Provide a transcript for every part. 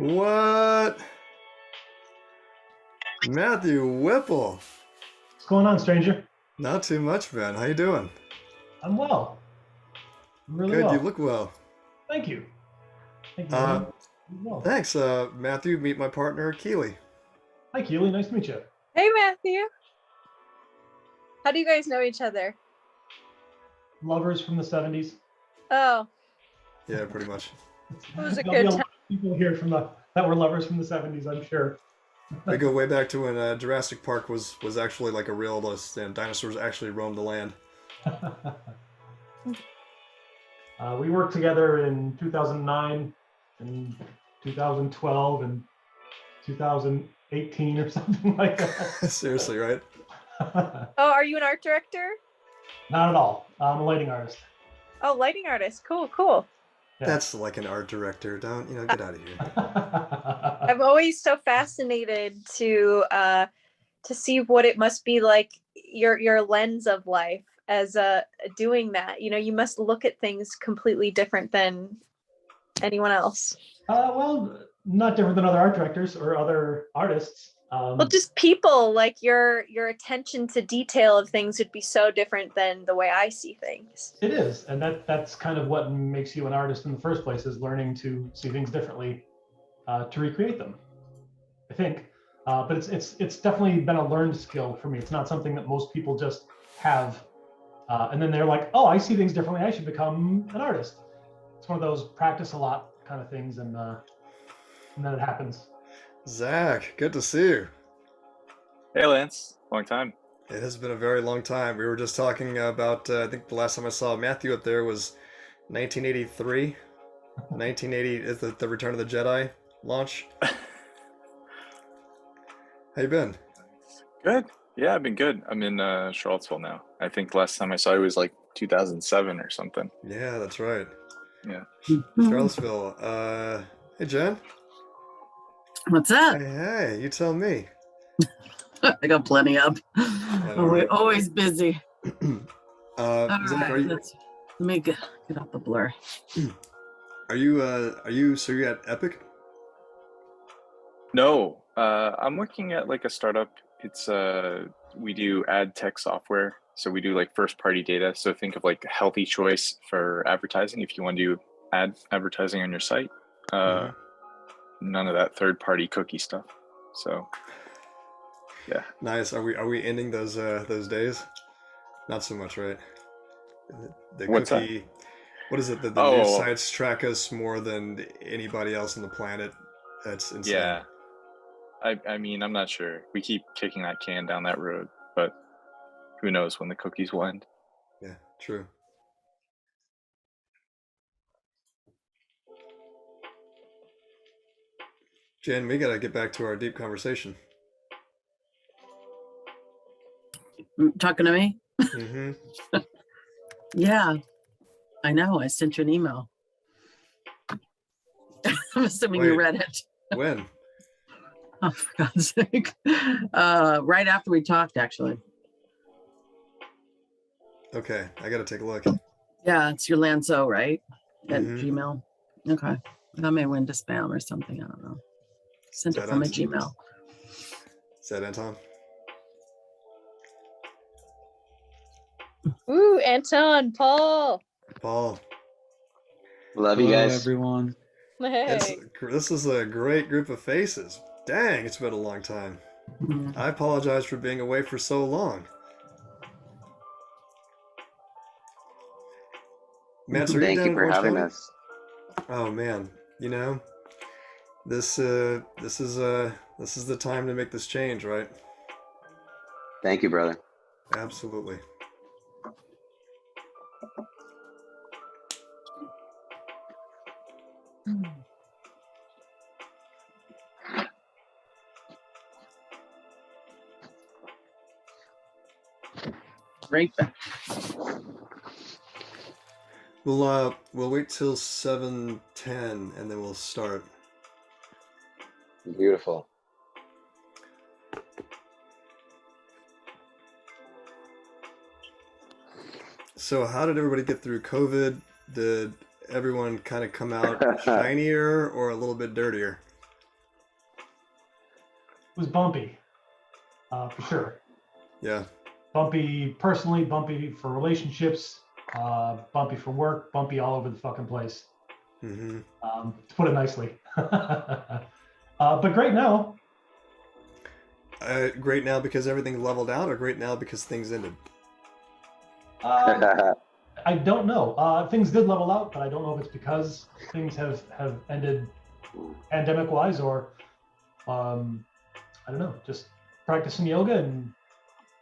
What? Matthew Whipple. What's going on, stranger? Not too much, man. How you doing? I'm well. I'm really Good, you well. look well. Thank you. Thank you, Uh, man. I'm well. thanks, Matthew. Meet my partner, Keely. Hi, Keely. Nice to meet you. Hey, Matthew. How do you guys know each other? Lovers from the 70s. Oh, Yeah, pretty much. it was a There'll be good a time. lot of people here that were lovers from the 70s, I'm sure. We go way back to when Jurassic Park was actually like a realist and dinosaurs actually roamed the land. We worked together in 2009 and 2012 and 2018 or something like that. Seriously, right? Oh, are you an art director? Not at all. I'm a lighting artist. Oh, lighting artist. Cool. Yeah. That's like an art director. Don't, get out of here. I'm always so fascinated to see what it must be like, your lens of life as doing that. You must look at things completely different than anyone else. Well, not different than other art directors or other artists. Well, just people, like your attention to detail of things would be so different than the way I see things. It is, and that's kind of what makes you an artist in the first place, is learning to see things differently, to recreate them, I think. But it's definitely been a learned skill for me. It's not something that most people just have, and then they're like, oh, I see things differently, I should become an artist. It's one of those practice a lot kind of things, and then it happens. Zach, good to see you. Hey, Lance. Long time. It has been a very long time. We were just talking about, I think the last time I saw Matthew up there was 1983. 1980 is the Return of the Jedi launch. How you been? Good. Yeah, I've been good. I'm in Charlottesville now. I think last time I saw you was like 2007 or something. Yeah, that's right. Yeah. Charlottesville. Hey, Jen. What's up? Hey, you tell me. I got plenty up. We're always busy. Zach, Right, let me get out the blur. Are you so you're at Epic? No, I'm working at like a startup. It's we do ad tech software. So we do like first party data. So think of like a healthy choice for advertising if you want to do advertising on your site. None of that third party cookie stuff. So yeah. Nice. Are we ending those days? Not so much, right? The What's cookie. that? What is it? The news sites track us more than anybody else on the planet. That's insane. Yeah. I mean, I'm not sure. We keep kicking that can down that road, but who knows when the cookies will end. Yeah, true. Jen, we gotta get back to our deep conversation. Talking to me? Mm-hmm. Yeah, I know. I sent you an email. I'm assuming you read it. When? Oh, for God's sake. Right after we talked, actually. Okay, I gotta take a look. Yeah, it's your Lanzo, right? At Gmail. Okay. That may went to spam or something. I don't know. Sent it from a Gmail. Is that Anton? Ooh, Anton, Paul. Love you guys. Everyone. Hey. This is a great group of faces. Dang, it's been a long time. I apologize for being away for so long. Matt, Thank you for having us. Oh man, this is the time to make this change, right? Thank you, brother. Absolutely. Right back. We'll wait till 7:10 and then we'll start. Beautiful. So how did everybody get through COVID? Did everyone kind of come out shinier or a little bit dirtier? was bumpy, for sure. Yeah. Bumpy personally, bumpy for relationships, bumpy for work, bumpy all over the fucking place. Mm-hmm. To put it nicely. But great now. Great now because everything leveled out, or great now because things ended? I don't know. Things did level out, but I don't know if it's because things have ended pandemic-wise, or I don't know, just practicing yoga and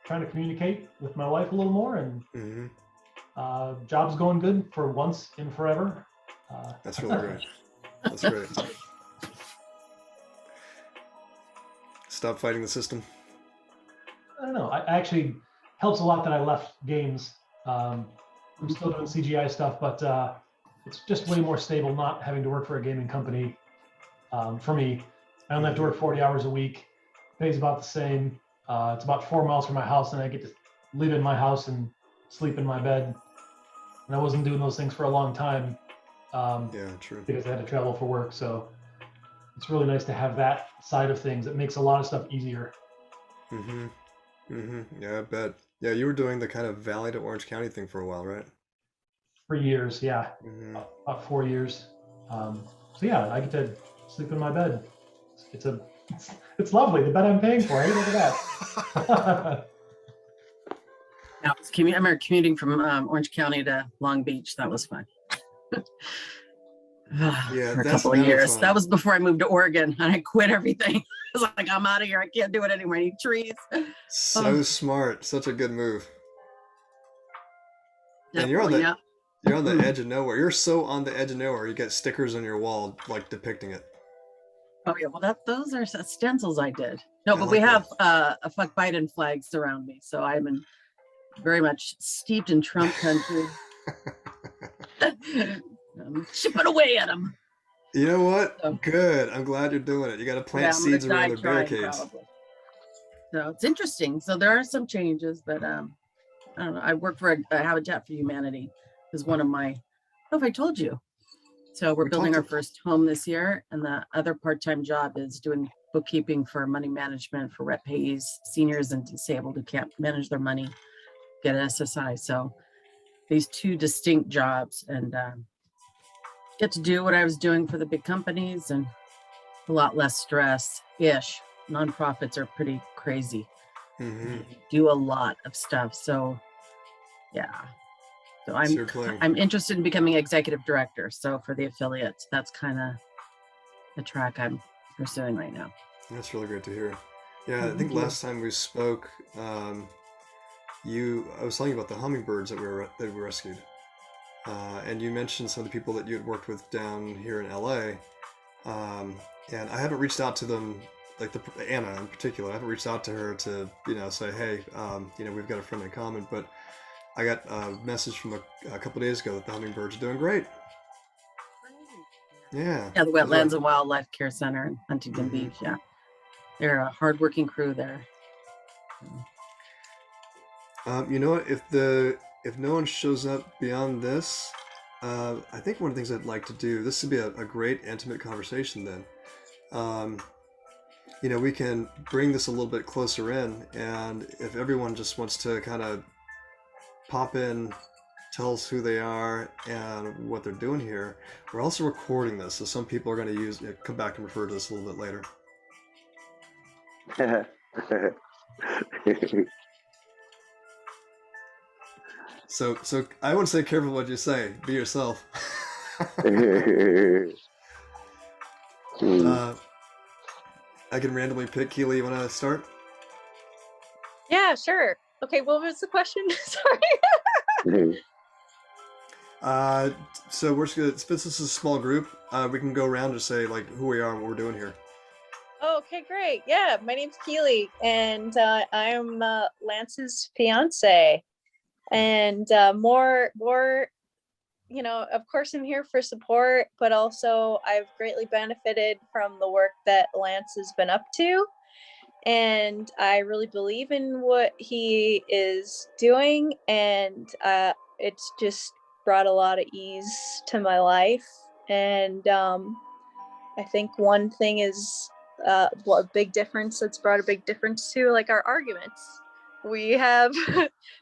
trying to communicate with my wife a little more, and job's going good for once in forever. That's really great. That's great. Stop fighting the system. I don't know. I actually helps a lot that I left games. I'm still doing CGI stuff, but it's just way more stable not having to work for a gaming company. For me, I only have to work 40 hours a week. Pays about the same. It's about 4 miles from my house, and I get to live in my house and sleep in my bed. And I wasn't doing those things for a long time. Yeah, true. Because I had to travel for work. So it's really nice to have that side of things. It makes a lot of stuff easier. Yeah, I bet. Yeah, you were doing the kind of Valley to Orange County thing for a while, right? For years, yeah. About 4 years. So yeah, I get to sleep in my bed. It's lovely. The bed I'm paying for. Hey, look at that. I remember commuting from Orange County to Long Beach. That was fun. Yeah, for a that's couple of never years. fun. That was before I moved to Oregon, and I quit everything. I was like, I'm out of here. I can't do it anymore. I need trees. So smart. Such a good move. And Definitely, you're on the edge of nowhere. You're so on the edge of nowhere. You got stickers on your wall like depicting it. Oh yeah, well those are stencils I did. No, but like we have a fuck Biden flag surround me, so I'm very much steeped in Trump country. Chip it away at him. You know what? So, good. I'm glad you're doing it. You got to plant seeds around their barricades. Probably. So it's interesting. So there are some changes, but I don't know. I work for a Habitat for Humanity. Is one of my. I don't know if I told you. So we're building our first home this year, and the other part-time job is doing bookkeeping for money management for rep payees, seniors and disabled who can't manage their money, get an SSI. So these two distinct jobs, and get to do what I was doing for the big companies and a lot less stress-ish. Nonprofits are pretty crazy. Do a lot of stuff. So yeah. So I'm interested in becoming executive director. So for the affiliates, that's kind of the track I'm pursuing right now. That's really great to hear. Yeah, I think last time we spoke, I was telling you about the hummingbirds that we rescued, and you mentioned some of the people that you had worked with down here in LA, and I haven't reached out to them, like Anna in particular. I haven't reached out to her to say, hey, we've got a friend in common, but I got a message from a couple days ago that the hummingbirds are doing great. Yeah. Yeah, the Wetlands and Wildlife Care Center in Huntington Beach. Yeah, they're a hardworking crew there. You know what? If no one shows up beyond this, I think one of the things I'd like to do. This would be a great intimate conversation. Then, we can bring this a little bit closer in, and if everyone just wants to kind of pop in, tell us who they are and what they're doing here. We're also recording this, so some people are going to come back and refer to this a little bit later. So I would say careful what you say. Be yourself. I can randomly pick. Keely, you want to start? Yeah, sure. Okay, what was the question? Sorry. So we're just gonna, since this is a small group, we can go around and say like who we are and what we're doing here. Okay, great. Yeah, my name's Keely, and I'm Lance's fiance. And more, of course, I'm here for support, but also I've greatly benefited from the work that Lance has been up to. And I really believe in what he is doing, and it's just brought a lot of ease to my life. And I think one thing is well, a big difference that's brought a big difference to like our arguments. We have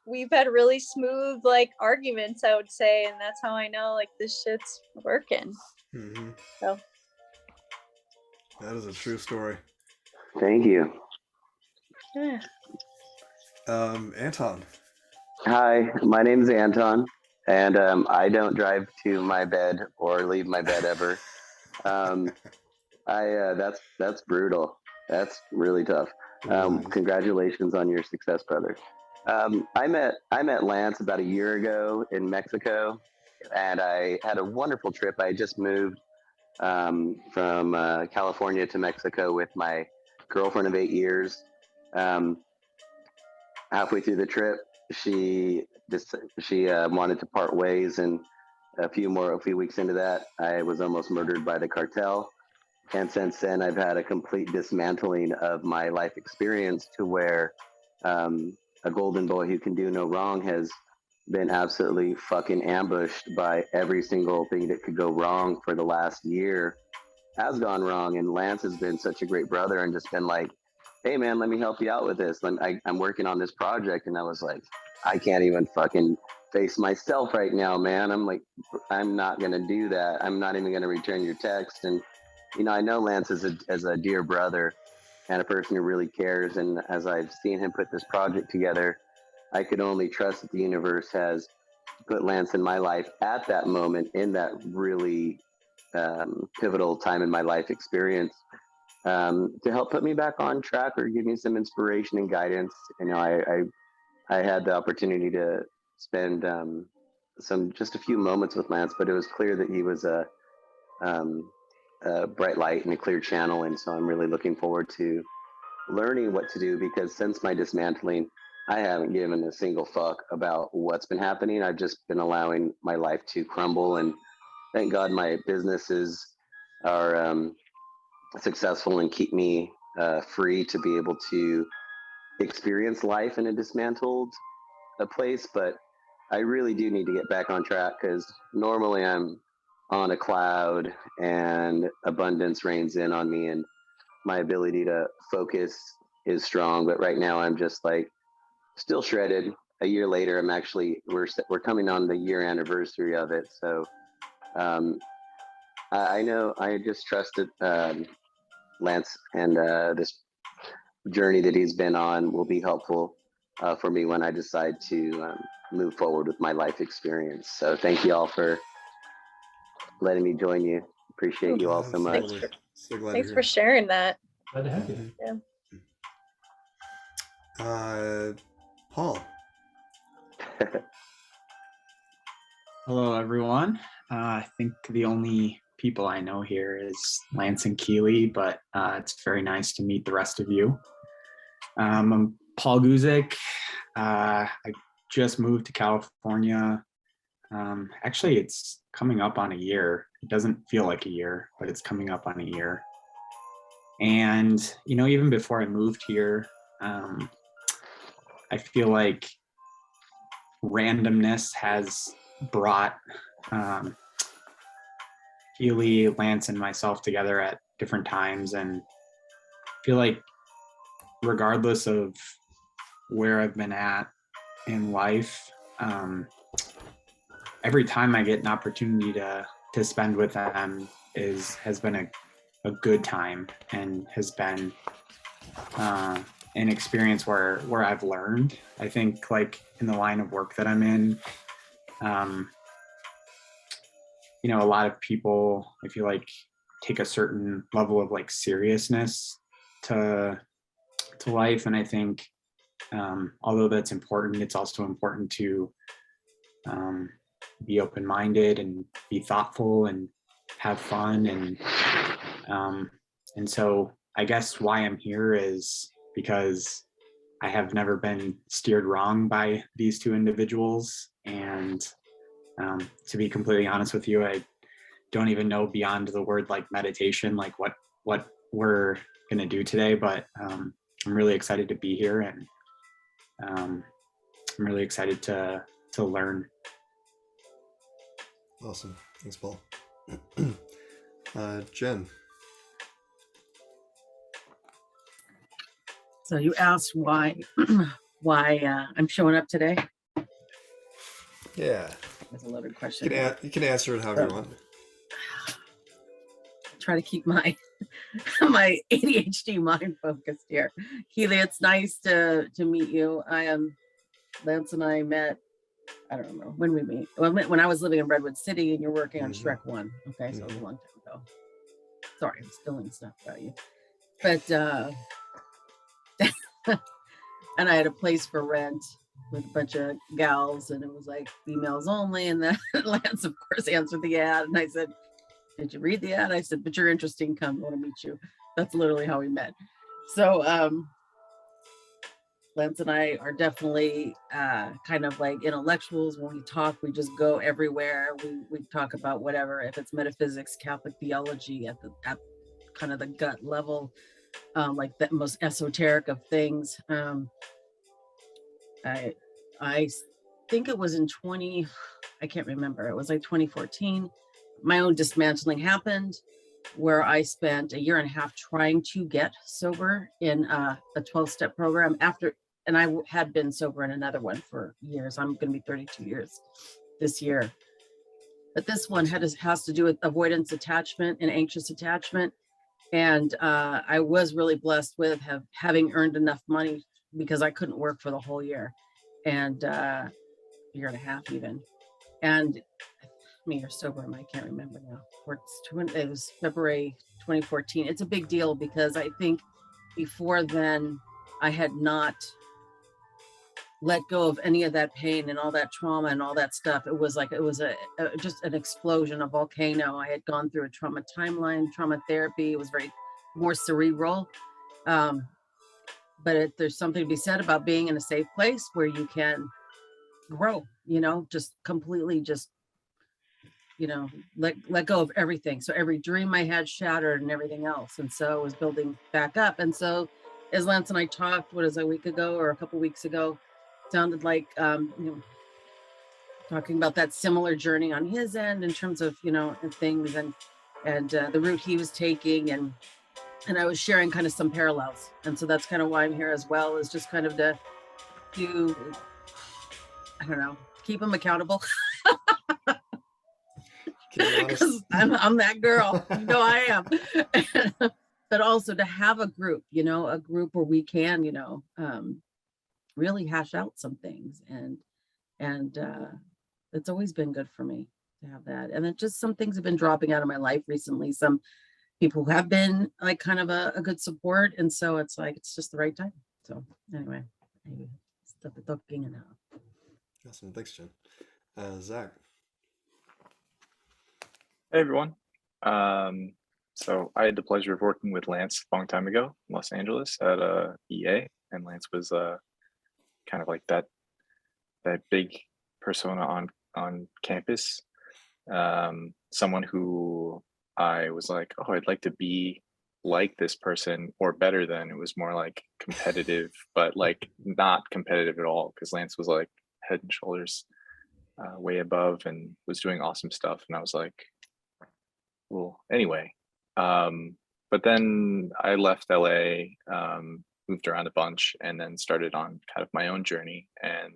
we've had really smooth like arguments, I would say, and that's how I know like this shit's working. Mm-hmm. So That is a true story. Thank you. yeah. Anton. Hi, my name is Anton, and I don't drive to my bed or leave my bed ever. Um, that's brutal. That's really tough. Right. Congratulations on your success, brother. I met Lance about a year ago in Mexico, and I had a wonderful trip. I just moved from California to Mexico with my girlfriend of 8 years. Um, Halfway through the trip, she wanted to part ways, and a few weeks into that, I was almost murdered by the cartel. And since then, I've had a complete dismantling of my life experience to where a golden boy who can do no wrong has been absolutely fucking ambushed by every single thing that could go wrong for the last year has gone wrong. And Lance has been such a great brother and just been like, hey, man, let me help you out with this. I'm working on this project. And I was like, I can't even fucking face myself right now, man. I'm like, I'm not going to do that. I'm not even going to return your text. And, you know, I know Lance as a dear brother and a person who really cares. And as I've seen him put this project together, I could only trust that the universe has put Lance in my life at that moment in that really pivotal time in my life experience to help put me back on track or give me some inspiration and guidance. You know, I had the opportunity to spend just a few moments with Lance, but it was clear that he was a bright light and a clear channel. And so I'm really looking forward to learning what to do, because since my dismantling, I haven't given a single fuck about what's been happening. I've just been allowing my life to crumble, and thank God my businesses are successful and keep me free to be able to experience life in a dismantled place. But I really do need to get back on track, because normally I'm on a cloud and abundance rains in on me and my ability to focus is strong. But right now I'm just like still shredded. A year later, we're coming on the year anniversary of it. So I know I just trusted Lance, and this journey that he's been on will be helpful for me when I decide to move forward with my life experience. So thank you all for letting me join you. Appreciate you all so much. Absolutely. So glad Thanks you're for here. sharing that. Glad to have you. Yeah. Paul. Hello, everyone. I think the only people I know here is Lance and Keely, but it's very nice to meet the rest of you. I'm Paul Guzik. I just moved to California. Actually, it's coming up on a year. It doesn't feel like a year, but it's coming up on a year. And, you know, even before I moved here, I feel like randomness has brought Keely, Lance, and myself together at different times, and I feel like regardless of where I've been at in life, every time I get an opportunity to spend with them has been a good time, and has been an experience where I've learned. I think, like, in the line of work that I'm in, you know, a lot of people, I feel like, take a certain level of like seriousness to life. And I think, although that's important, it's also important to be open-minded and be thoughtful and have fun. And so I guess why I'm here is because I have never been steered wrong by these two individuals. And to be completely honest with you, I don't even know beyond the word like meditation, like what we're going to do today, but I'm really excited to be here, and I'm really excited to learn. Awesome. Thanks, Paul. Jen. So you asked why I'm showing up today. Yeah. That's a loaded You question. you can answer it however you want. Try to keep my my ADHD mind focused here. Keely, it's nice to meet you. Lance and I met, I don't remember when we meet. Well, when I was living in Redwood City and you're working on Shrek 1. Okay, so it was a long time ago. Sorry, I'm spilling stuff about you. But and I had a place for rent with a bunch of gals, and it was like females only. And then Lance, of course, answered the ad, and I said, "Did you read the ad?" I said, "But you're interesting. Come, I want to meet you." That's literally how we met. So Lance and I are definitely kind of like intellectuals. When we talk, we just go everywhere. We talk about whatever, if it's metaphysics, Catholic theology, at kind of the gut level, like the most esoteric of things. I think it was in I can't remember. It was like 2014. My own dismantling happened, where I spent a year and a half trying to get sober in a 12-step program and I had been sober in another one for years. I'm going to be 32 years this year. But this one has to do with avoidance attachment and anxious attachment. And I was really blessed with having earned enough money, because I couldn't work for the whole year, and year and a half even. And I mean, you're sober, I can't remember now. It was February 2014. It's a big deal because I think before then I had not let go of any of that pain and all that trauma and all that stuff. It was just an explosion, a volcano. I had gone through a trauma timeline, trauma therapy. It was very more cerebral. But there's something to be said about being in a safe place where you can grow, just completely let go of everything. So every dream I had shattered and everything else. And so I was building back up. And so as Lance and I talked, a week ago or a couple weeks ago, sounded like, talking about that similar journey on his end in terms of, and things and the route he was taking. And I was sharing kind of some parallels. And so that's kind of why I'm here as well, is just kind of to I don't know, keep him accountable. Because I'm that girl, I am. But also to have a group, a group where we can, really hash out some things. And it's always been good for me to have that. And then just some things have been dropping out of my life recently. Some people who have been like kind of a good support. And so it's like, it's just the right time. So anyway, stop talking and out. Awesome. Thanks, Jen. Zach. Hey everyone. So I had the pleasure of working with Lance a long time ago in Los Angeles at EA, and Lance was kind of like that big persona on campus. Someone who I was like, oh, I'd like to be like this person or better than. It was more like competitive, but like not competitive at all, because Lance was like head and shoulders way above and was doing awesome stuff. And I was like, well, anyway. But then I left LA, moved around a bunch, and then started on kind of my own journey, and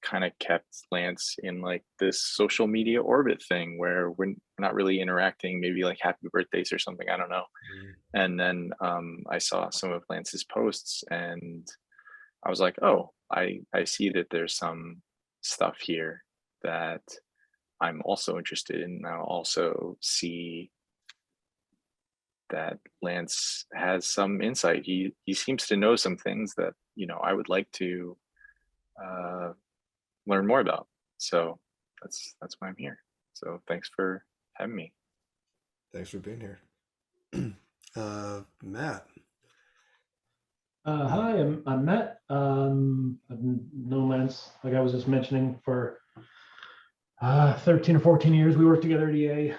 kind of kept Lance in like this social media orbit thing where we're not really interacting, maybe like happy birthdays or something, I don't know. And then I saw some of Lance's posts and I was like, oh, I see that there's some stuff here that I'm also interested in. I'll also see that Lance has some insight. He seems to know some things that, I would like to learn more about. So that's why I'm here. So thanks for having me. Thanks for being here. Matt. Hi, I'm Matt. I've known Lance, like I was just mentioning, for 13 or 14 years. We worked together at EA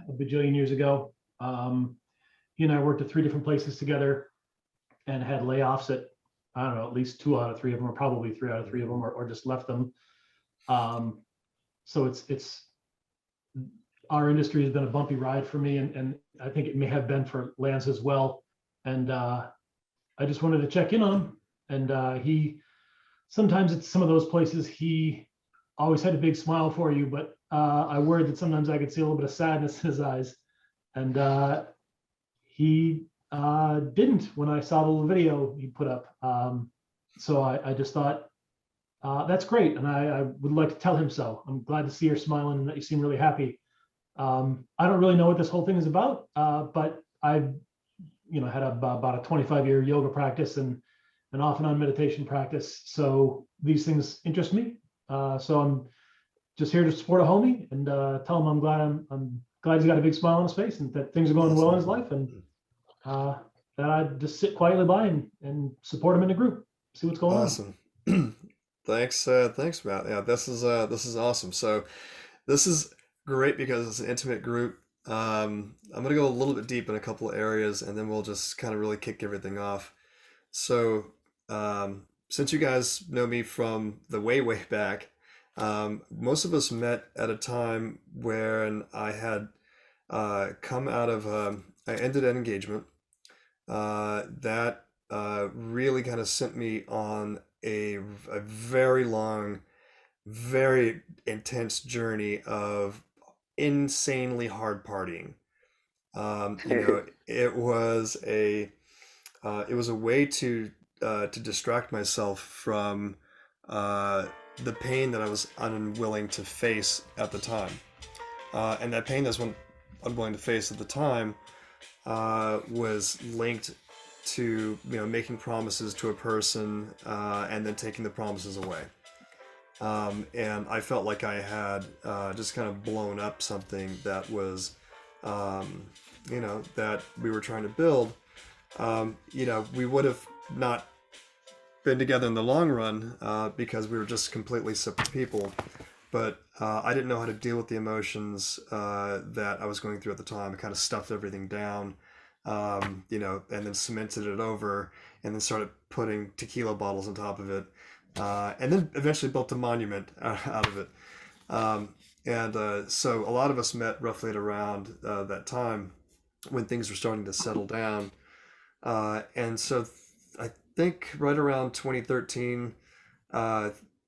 a bajillion years ago. He and I worked at 3 different places together and had layoffs at, I don't know, at least 2 out of 3 of them, or probably 3 out of 3 of them, or just left them. So it's our industry has been a bumpy ride for me, and I think it may have been for Lance as well. And I just wanted to check in on him And he sometimes it's some of those places he always had a big smile for you, but I worried that sometimes I could see a little bit of sadness in his eyes. And he didn't when I saw the little video he put up. So I just thought, that's great. And I would like to tell him so. I'm glad to see you're smiling and that you seem really happy. I don't really know what this whole thing is about, but I've had about a 25-year yoga practice and an off and on meditation practice. So these things interest me. So I'm just here to support a homie and tell him I'm glad he's got a big smile on his face and that things are going well in his life, and that I just sit quietly by and support him in the group, see what's going on. Awesome. Thanks, Matt. Yeah, this is awesome. So this is great because it's an intimate group. I'm gonna go a little bit deep in a couple of areas, and then we'll just kind of really kick everything off. So, since you guys know me from the way back, most of us met at a time when I had come out of I ended an engagement that really kind of sent me on a very long, very intense journey of insanely hard partying. It was a way to distract myself from the pain that I was unwilling to face at the time. And that pain that I was unwilling to face at the time was linked to making promises to a person and then taking the promises away. And I felt like I had just kind of blown up something that was, that we were trying to build. We would have not been together in the long run because we were just completely separate people. But I didn't know how to deal with the emotions that I was going through at the time. I kind of stuffed everything down, and then cemented it over, and then started putting tequila bottles on top of it. And then eventually built a monument out of it. So a lot of us met roughly at around that time when things were starting to settle down. And so I think right around 2013,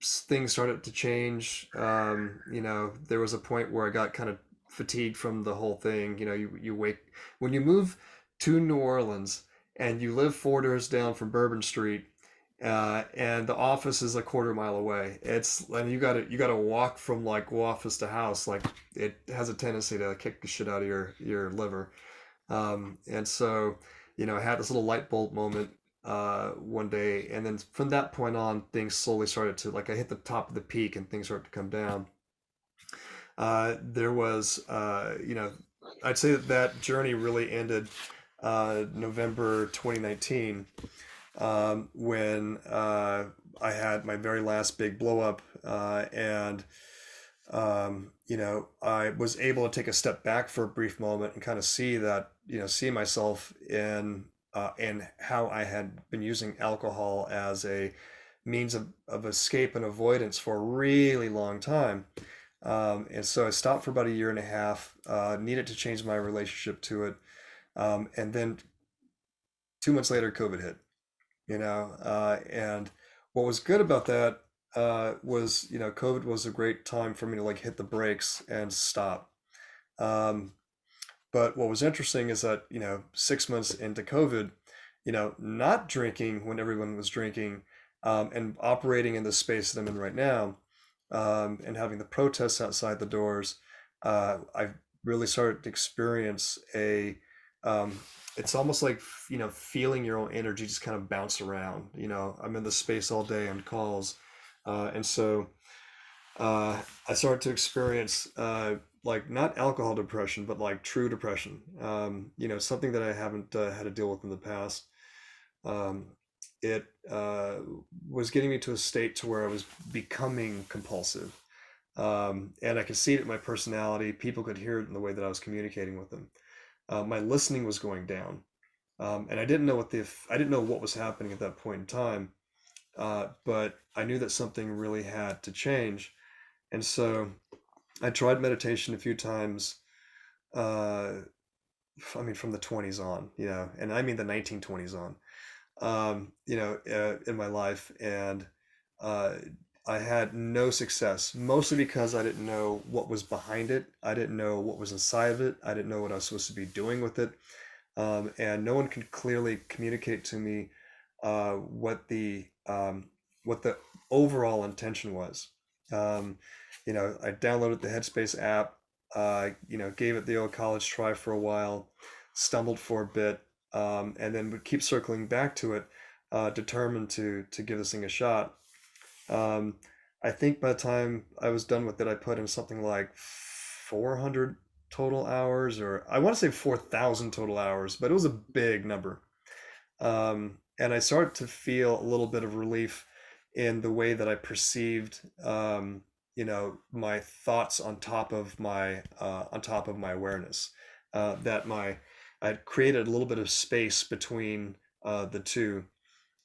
things started to change. There was a point where I got kind of fatigued from the whole thing. When you move to New Orleans and you live 4 doors down from Bourbon Street, and the office is a quarter mile away. And you gotta walk from like office to house. Like it has a tendency to kick the shit out of your liver. And so, I had this little light bulb moment one day, and then from that point on, things slowly started to I hit the top of the peak, and things started to come down. There was, I'd say that journey really ended November 2019. When I had my very last big blow up, and I was able to take a step back for a brief moment and kind of see that, see myself in how I had been using alcohol as a means of escape and avoidance for a really long time. And so I stopped for about a year and a half, needed to change my relationship to it. And then 2 months later, COVID hit. And what was good about that was, COVID was a great time for me to hit the brakes and stop. But what was interesting is that, 6 months into COVID, not drinking when everyone was drinking, and operating in the space that I'm in right now, and having the protests outside the doors, I really started to experience it's almost like, feeling your own energy just kind of bounce around. I'm in the space all day on calls. And so I started to experience not alcohol depression, but true depression, something that I haven't had to deal with in the past. It was getting me to a state to where I was becoming compulsive. And I could see it in my personality. People could hear it in the way that I was communicating with them. My listening was going down, and I didn't know what was happening at that point in time, but I knew that something really had to change, and so I tried meditation a few times. From the 20s on, and I mean the 1920s on. in my life, and uh, I had no success, mostly because I didn't know what was behind it. I didn't know what was inside of it. I didn't know what I was supposed to be doing with it. And no one could clearly communicate to me what the overall intention was. Um, I downloaded the Headspace app, gave it the old college try for a while, stumbled for a bit, and then would keep circling back to it, determined to give this thing a shot. Um, I think by the time I was done with it, I put in something like 400 total hours, or I want to say 4,000 total hours, but it was a big number. And I started to feel a little bit of relief in the way that I perceived, my thoughts on top of my awareness. That my I'd created a little bit of space between the two,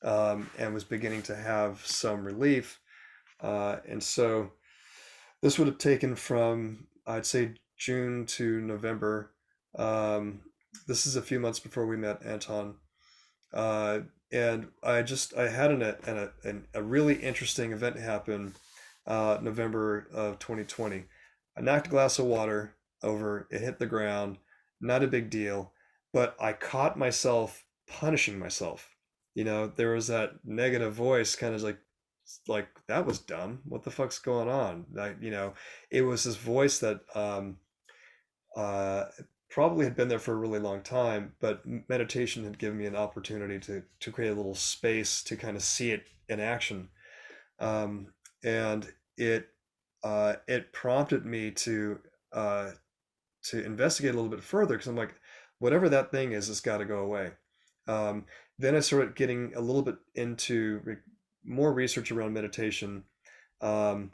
and was beginning to have some relief. And so this would have taken from, I'd say, June to November. This is a few months before we met Anton. Uh, and I had a really interesting event happen November of 2020. I knocked a glass of water over, it hit the ground, not a big deal, but I caught myself punishing myself. There was that negative voice kind of like that was dumb. What the fuck's going on? It was this voice that uh, probably had been there for a really long time, but meditation had given me an opportunity to create a little space to kind of see it in action, and it prompted me to investigate a little bit further, because I'm like, whatever that thing is, it's got to go away. Then I started getting a little bit into more research around meditation, um,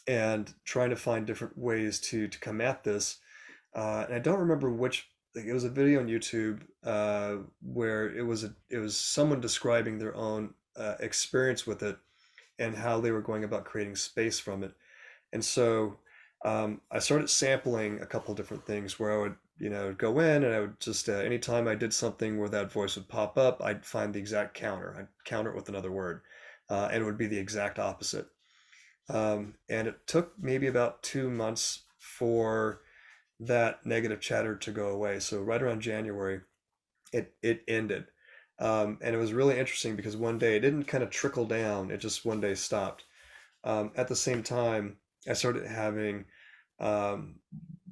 and trying to find different ways to come at this. And I don't remember which. Like, it was a video on YouTube where it was someone describing their own experience with it and how they were going about creating space from it. And so I started sampling a couple of different things where I would, go in, and I would just, anytime I did something where that voice would pop up, I'd find the exact counter. I'd counter it with another word, and it would be the exact opposite. And it took maybe about 2 months for that negative chatter to go away. So right around January, it ended. And it was really interesting because one day it didn't kind of trickle down, it just one day stopped. At the same time, I started having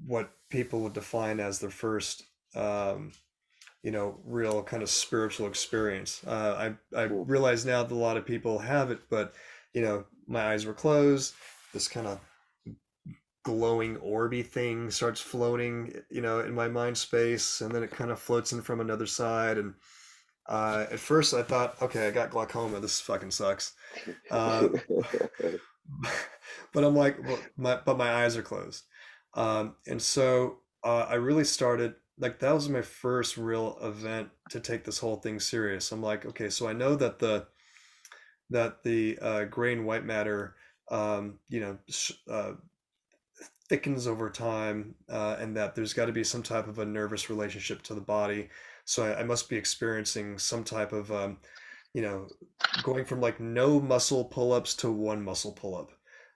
what people would define as their first, real kind of spiritual experience. I realize now that a lot of people have it, but my eyes were closed. This kind of glowing orby thing starts floating, in my mind space, and then it kind of floats in from another side. And at first I thought, okay, I got glaucoma. This fucking sucks. Uh, but I'm like, well, my eyes are closed. And so I really started, like, that was my first real event to take this whole thing serious. I'm like, okay, so I know that the gray and white matter, thickens over time, and that there's got to be some type of a nervous relationship to the body. So I must be experiencing some type of, going from like no muscle pull-ups to one muscle pull-up,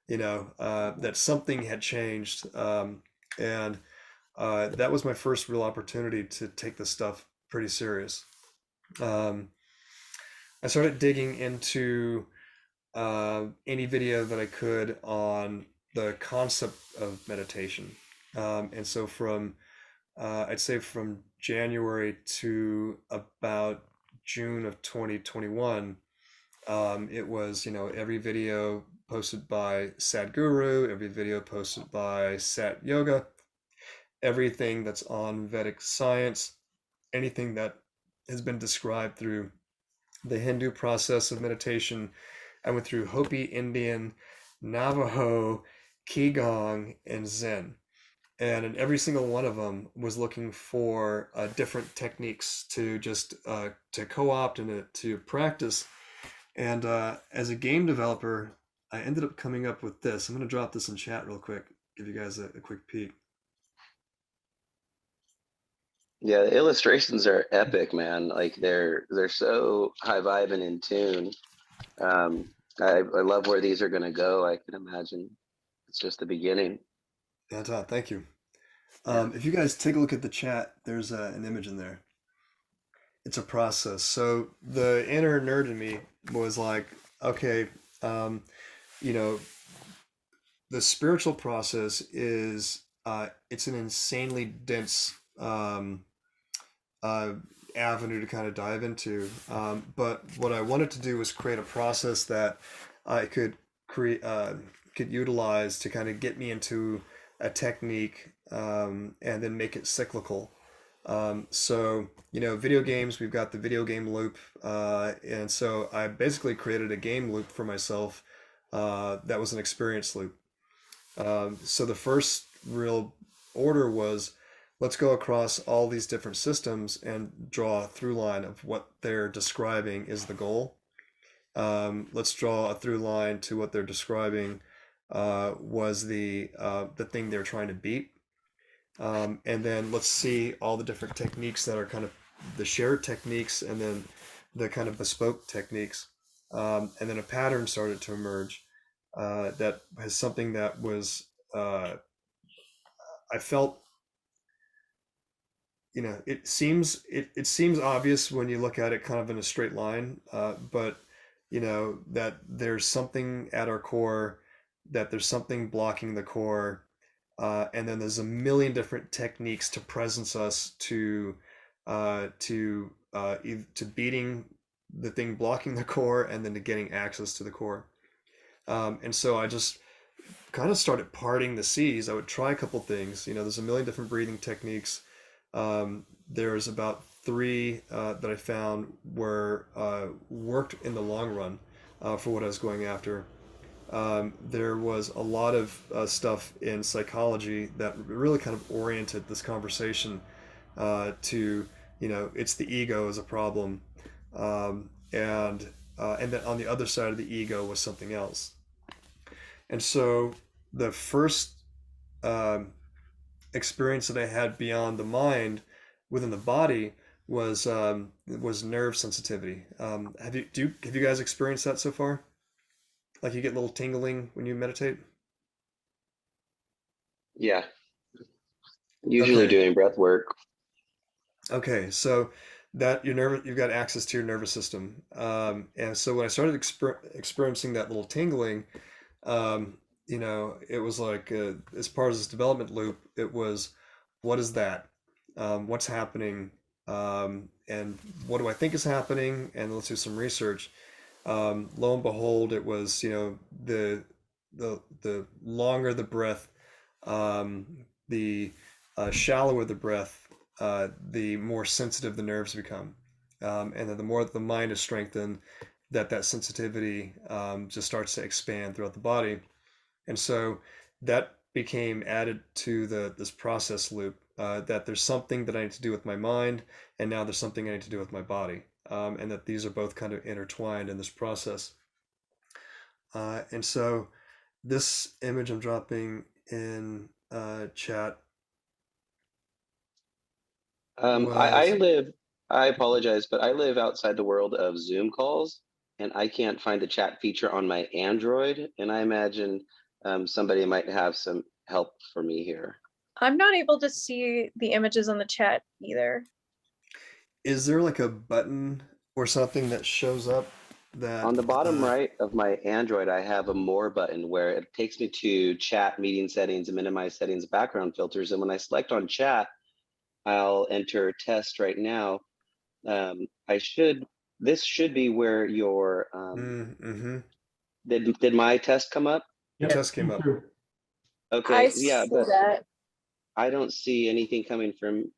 that something had changed. And that was my first real opportunity to take this stuff pretty serious. I started digging into any video that I could on the concept of meditation. And so I'd say from January to about June of 2021, it was, every video posted by Sadhguru, every video posted by Sat Yoga, everything that's on Vedic science, anything that has been described through the Hindu process of meditation. I went through Hopi, Indian, Navajo, Qigong, and Zen. And in every single one of them was looking for different techniques to just to co-opt and to practice. And as a game developer, I ended up coming up with this. I'm going to drop this in chat real quick, give you guys a quick peek. Yeah, the illustrations are epic, man. Like they're so high vibe and in tune. I love where these are gonna go. I can imagine it's just the beginning. Anton, thank you. Yeah. If you guys take a look at the chat, there's an image in there. It's a process. So the inner nerd in me was like, okay, um, you know, the spiritual process is it's an insanely dense uh, avenue to kind of dive into. But what I wanted to do was create a process that I could utilize to kind of get me into a technique and then make it cyclical. So video games, we've got the video game loop, and so I basically created a game loop for myself that was an experience loop. So the first real order was let's go across all these different systems and draw a through line of what they're describing is the goal. Let's draw a through line to what they're describing was the thing they're trying to beat. And then let's see all the different techniques that are kind of the shared techniques and then the kind of bespoke techniques. And then a pattern started to emerge that has something that was, I felt, it seems obvious when you look at it kind of in a straight line, but that there's something at our core, that there's something blocking the core, and then there's a million different techniques to presence us to beating the thing blocking the core and then to getting access to the core. And so I just kind of started parting the seas. I would try a couple things. There's a million different breathing techniques. There's about three that I found were worked in the long run for what I was going after. There was a lot of stuff in psychology that really kind of oriented this conversation to it's the ego as a problem, and then on the other side of the ego was something else. And so the first experience that I had beyond the mind within the body was nerve sensitivity. Have you guys experienced that so far? Like you get a little tingling when you meditate? Yeah. Usually Okay. doing breath work. Okay, so that you've got access to your nervous system, and so when I started experiencing that little tingling, it was like as part of this development loop, it was, what is that? What's happening? And what do I think is happening? And let's do some research. Lo and behold, it was the longer the breath, the shallower the breath, the more sensitive the nerves become, and then the more the mind is strengthened, that sensitivity just starts to expand throughout the body. And so that became added to this process loop, that there's something that I need to do with my mind, and now there's something I need to do with my body, and that these are both kind of intertwined in this process. And so this image I'm dropping in chat I was live, I apologize, but I live outside the world of Zoom calls and I can't find the chat feature on my Android. And I imagine somebody might have some help for me here. I'm not able to see the images on the chat either. Is there like a button or something that shows up that On the bottom right of my Android, I have a more button where it takes me to chat, meeting settings, and minimize settings, background filters. And when I select on chat, I'll enter test right now. This should be where your, did my test come up? your test came up? Okay, I yeah, see but that. I don't see anything coming from,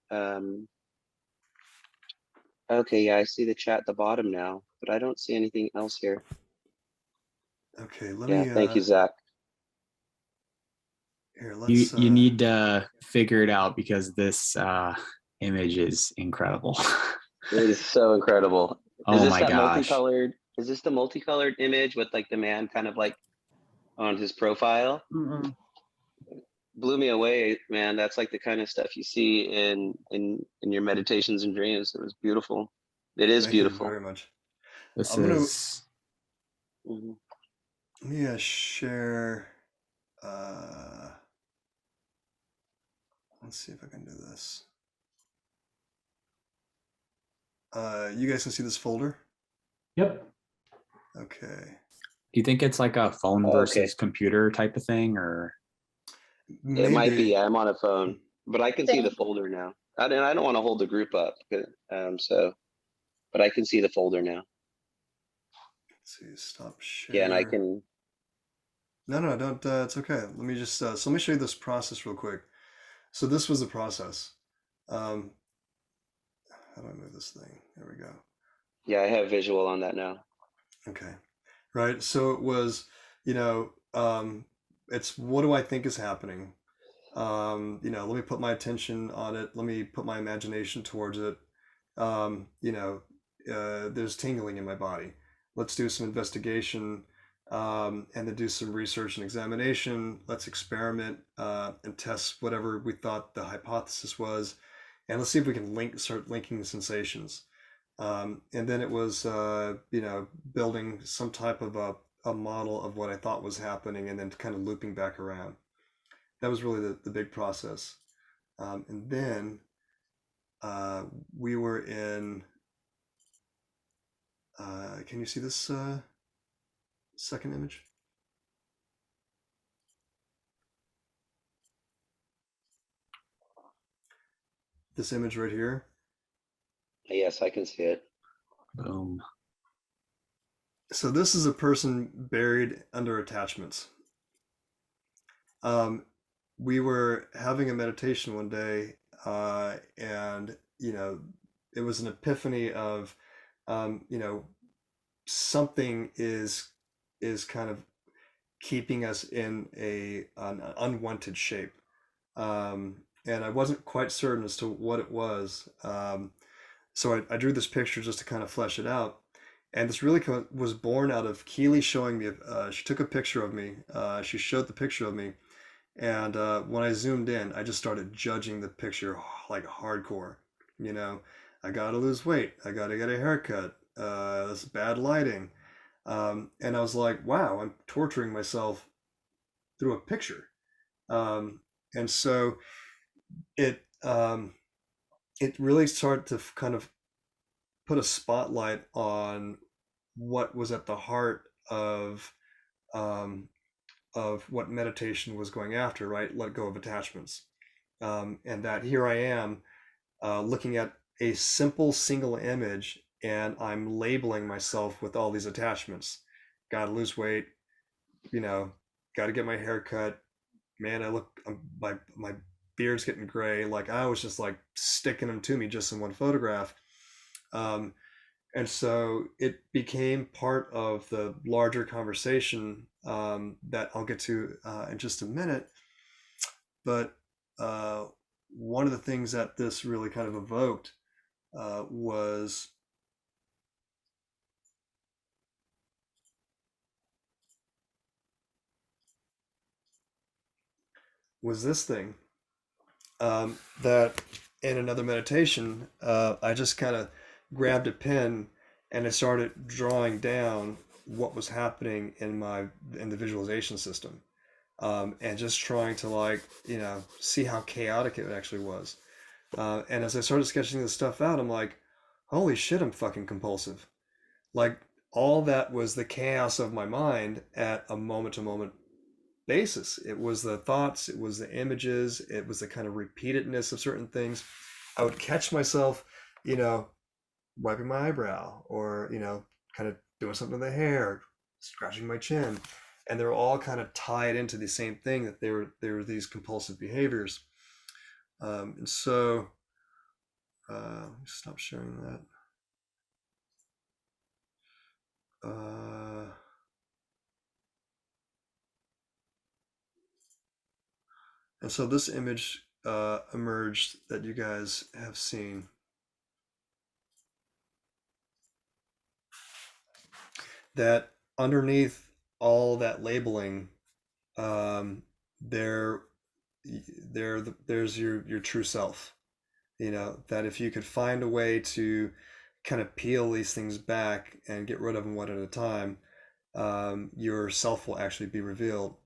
okay, yeah, I see the chat at the bottom now, but I don't see anything else here. Okay, let Yeah, me thank you, Zach. Here, let's You need to figure it out because this image is incredible. It is so incredible. Oh Is this my that gosh. multicolored? Is this the multicolored image with like the man kind of like on his profile? Mm-mm. blew me away, man. That's like the kind of stuff you see in your meditations and dreams. It was beautiful. It is Thank you beautiful. very much. This I'm gonna is Mhm. let me share. Uh, let's see if I can do this. You guys can see this folder. Yep. Okay. do you think it's like a phone Okay. versus computer type of thing, or It might be. Maybe. I'm on a phone, but I can see the folder now. I don't want to hold the group up, but I can see the folder now. Let's see. Stop share. Yeah, and I can. No, don't. It's okay. Let me just. So let me show you this process real quick. So this was the process. How do I move this thing? There we go. Yeah, I have visual on that now. Okay. Right. So it was, you know, it's what do I think is happening? Let me put my attention on it. Let me put my imagination towards it. Um, you know, there's tingling in my body. Let's do some investigation, and then do some research and examination. Let's experiment and test whatever we thought the hypothesis was, and let's see if we can start linking the sensations. And then it was, building some type of a model of what I thought was happening, and then kind of looping back around. That was really the big process. And then we were in. Can you see this second image? This image right here. Yes, I can see it. boom? So this is a person buried under attachments. We were having a meditation one day, and it was an epiphany of, you know, something is kind of keeping us in an unwanted shape. And I wasn't quite certain as to what it was. So I drew this picture just to kind of flesh it out. And this really was born out of Keely showing me. She took a picture of me. She showed the picture of me, and when I zoomed in, I just started judging the picture like hardcore. You know, I gotta lose weight. I gotta get a haircut. This is bad lighting. And I was like, wow, I'm torturing myself through a picture. And so it it really started to kind of put a spotlight on what was at the heart um, of what meditation was going after, right? Let go of attachments. And that here I am looking at a simple single image, and I'm labeling myself with all these attachments. Gotta lose weight, gotta get my hair cut. Man, my beard's getting gray. Like I was just like sticking them to me just in one photograph. Um, and so it became part of the larger conversation that I'll get to in just a minute. But uh, one of the things that this really kind of evoked was this thing that in another meditation, I just kind of grabbed a pen and I started drawing down what was happening in the visualization system, and just trying to see how chaotic it actually was. And as I started sketching this stuff out, I'm like, holy shit, I'm fucking compulsive. Like all that was the chaos of my mind at a moment to moment basis. It was the thoughts, it was the images, it was the kind of repeatedness of certain things. I would catch myself, you know, wiping my eyebrow or, kind of doing something to the hair, scratching my chin. And they're all kind of tied into the same thing, that they were these compulsive behaviors. And so stop sharing that. And so this image emerged that you guys have seen. That underneath all that labeling, there there's your true self. That if you could find a way to kind of peel these things back and get rid of them one at a time, your self will actually be revealed.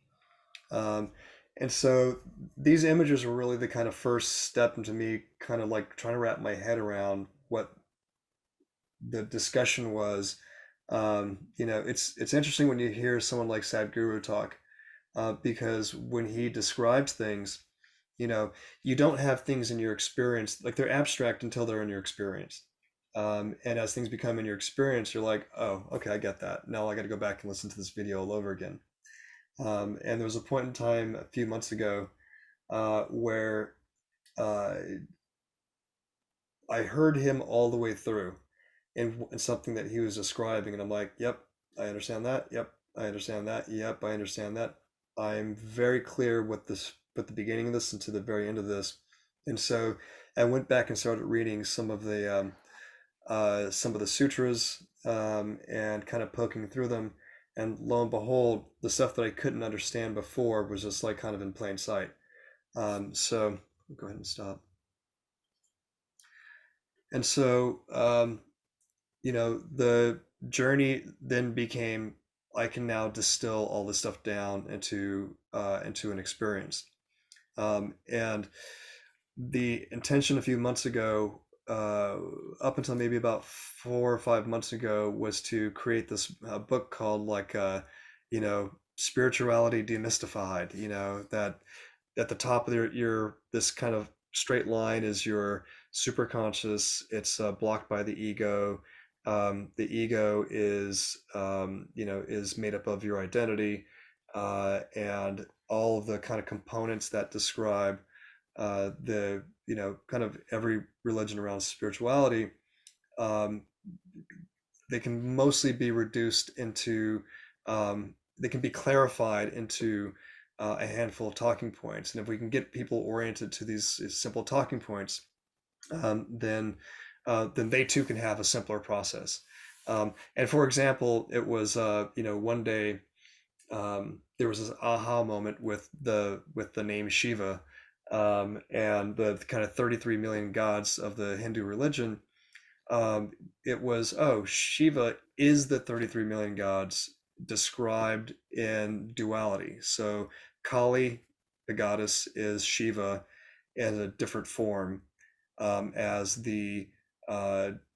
Um, and so these images were really the kind of first step into me kind of like trying to wrap my head around what the discussion was. It's interesting when you hear someone like Sadhguru talk, because when he describes things, you don't have things in your experience, like they're abstract until they're in your experience. And as things become in your experience, you're like, oh, okay, I get that. Now I got to go back and listen to this video all over again. And there was a point in time a few months ago where uh, I heard him all the way through in something that he was describing, and I'm like, yep, I understand that. Yep, I understand that. Yep, I understand that. I'm very clear with the beginning of this and to the very end of this. And so I went back and started reading some of the sutras, and kind of poking through them. And lo and behold, the stuff that I couldn't understand before was just like kind of in plain sight. So I'll go ahead and stop. And so, the journey then became, I can now distill all this stuff down into an experience. And the intention a few months ago, up until maybe about 4 or 5 months ago, was to create this book called Spirituality Demystified. That at the top of your this kind of straight line is your superconscious. It's blocked by the ego. The ego is made up of your identity, and all of the kind of components that describe the kind of every religion around spirituality. They can mostly be reduced into they can be clarified into a handful of talking points. And if we can get people oriented to these simple talking points, then they too can have a simpler process. And for example, it was one day, there was this aha moment with the name Shiva, and the kind of 33 million gods of the Hindu religion. It was, oh, Shiva is the 33 million gods described in duality. So Kali, the goddess, is Shiva in a different form, as the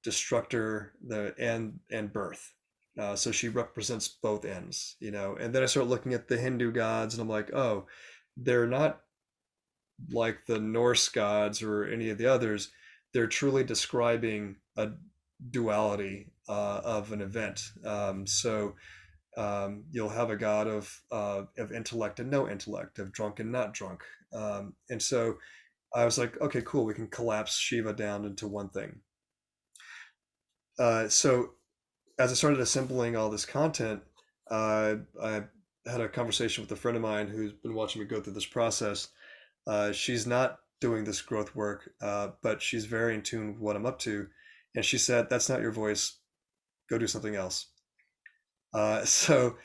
destructor, the and birth. So she represents both ends, And then I start looking at the Hindu gods, and I'm like, oh, they're not like the Norse gods or any of the others. They're truly describing a duality of an event. You'll have a god of intellect and no intellect, of drunk and not drunk. And so I was like, okay, cool, we can collapse Shiva down into one thing. So as I started assembling all this content, I had a conversation with a friend of mine who's been watching me go through this process. She's not doing this growth work, but she's very in tune with what I'm up to. And she said, that's not your voice. Go do something else. So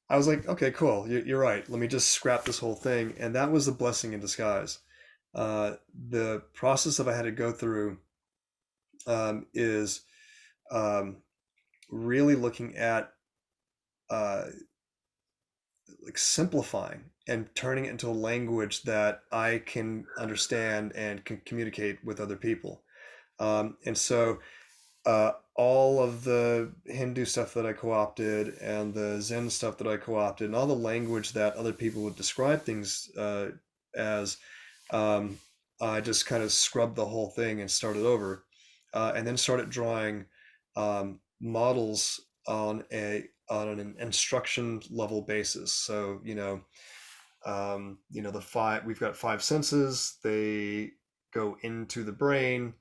I was like, okay, cool. You're right. Let me just scrap this whole thing. And that was a blessing in disguise. The process that I had to go through is really looking at like simplifying and turning it into a language that I can understand and can communicate with other people. And so all of the Hindu stuff that I co-opted, and the Zen stuff that I co-opted, and all the language that other people would describe things as, I just kind of scrubbed the whole thing and started over, and then started drawing models on an instruction level basis. So we've got 5 senses. They go into the brain.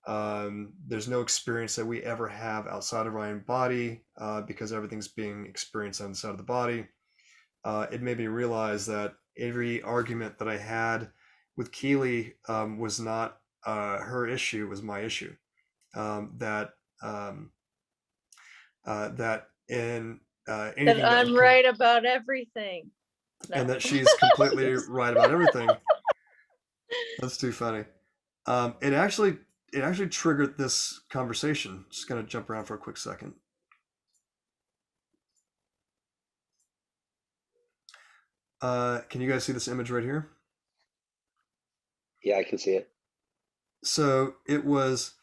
There's no experience that we ever have outside of our own body, because everything's being experienced on the side of the body. It made me realize that every argument that I had with Keely was not her issue, it was my issue. That in anything That I'm right about everything. and that she's completely right about everything. That's too funny. It actually triggered this conversation. Just gonna jump around for a quick second. Can you guys see this image right here? Yeah, I can see it. So it was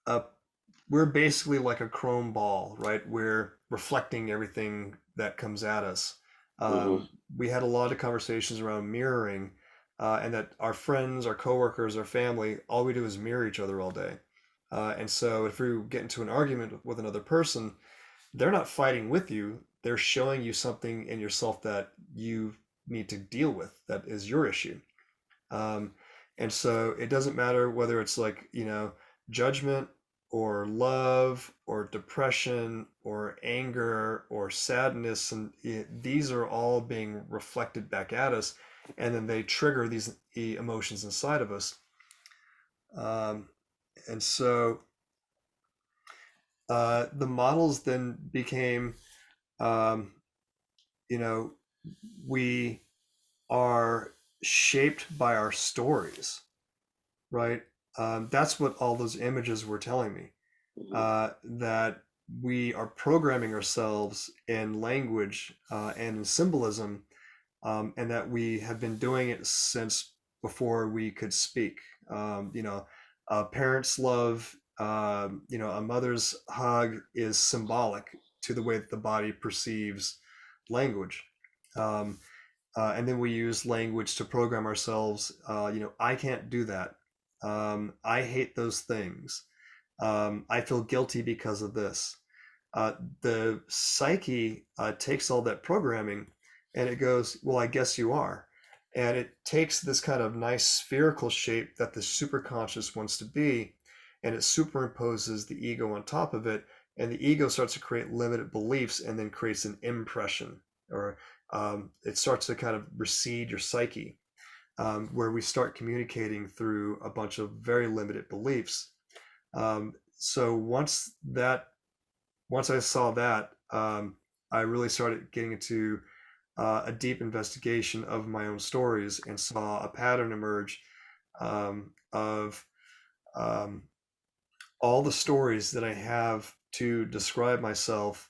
a we're basically like a chrome ball, right? We're reflecting everything that comes at us. Hmm. We had a lot of conversations around mirroring, and that our friends, our coworkers, our family, all we do is mirror each other all day. And so if you get into an argument with another person, they're not fighting with you. They're showing you something in yourself that you need to deal with, that is your issue. Um, and so it doesn't matter whether it's like, judgment or love or depression or anger or sadness. And these are all being reflected back at us. And then they trigger these emotions inside of us. And so the models then became, um, you know, we are shaped by our stories, right? That's what all those images were telling me. That we are programming ourselves in language and in symbolism, and that we have been doing it since before we could speak. Parents' love, a mother's hug is symbolic to the way that the body perceives language. Um, and then we use language to program ourselves. I can't do that. I hate those things. I feel guilty because of this. The psyche takes all that programming and it goes, well, I guess you are. And it takes this kind of nice spherical shape that the superconscious wants to be, and it superimposes the ego on top of it. And the ego starts to create limited beliefs and then creates an impression, or it starts to kind of recede your psyche, where we start communicating through a bunch of very limited beliefs. So once I saw that, I really started getting into a deep investigation of my own stories and saw a pattern emerge, of um, all the stories that I have to describe myself,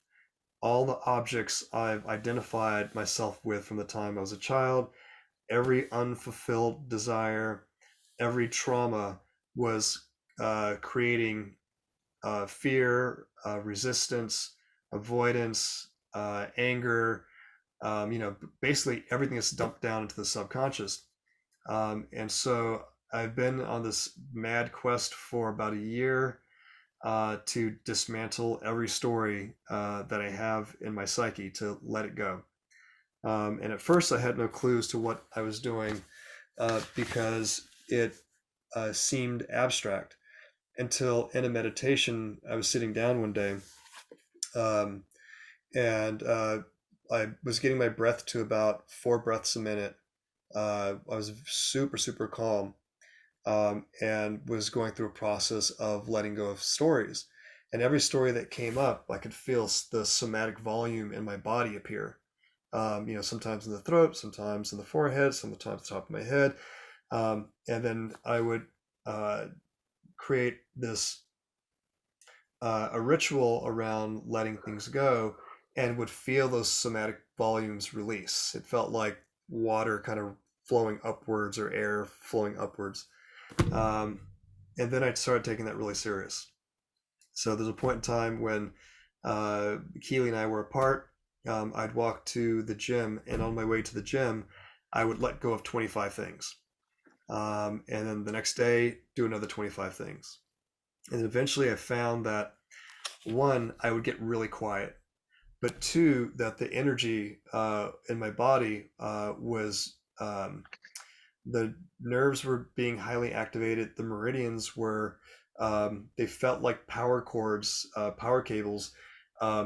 all the objects I've identified myself with from the time I was a child, every unfulfilled desire, every trauma was creating fear, resistance, avoidance, anger, basically everything that's dumped down into the subconscious. And so I've been on this mad quest for about a year to dismantle every story that I have in my psyche, to let it go. And at first, I had no clue as to what I was doing, because it seemed abstract, until in a meditation, I was sitting down one day, um, and I was getting my breath to about 4 breaths a minute. I was super, super calm, and was going through a process of letting go of stories. And every story that came up, I could feel the somatic volume in my body appear. Sometimes in the throat, sometimes in the forehead, sometimes the top of my head. And then I would create this a ritual around letting things go, and would feel those somatic volumes release. It felt like water kind of flowing upwards, or air flowing upwards. Um, and then I started taking that really serious. So there's a point in time when Keely and I were apart. I'd walk to the gym, and on my way to the gym, I would let go of 25 things. And then the next day, do another 25 things. And eventually I found that, one, I would get really quiet, but two, that the energy in my body was, the nerves were being highly activated. The meridians were, they felt like power cords, power cables,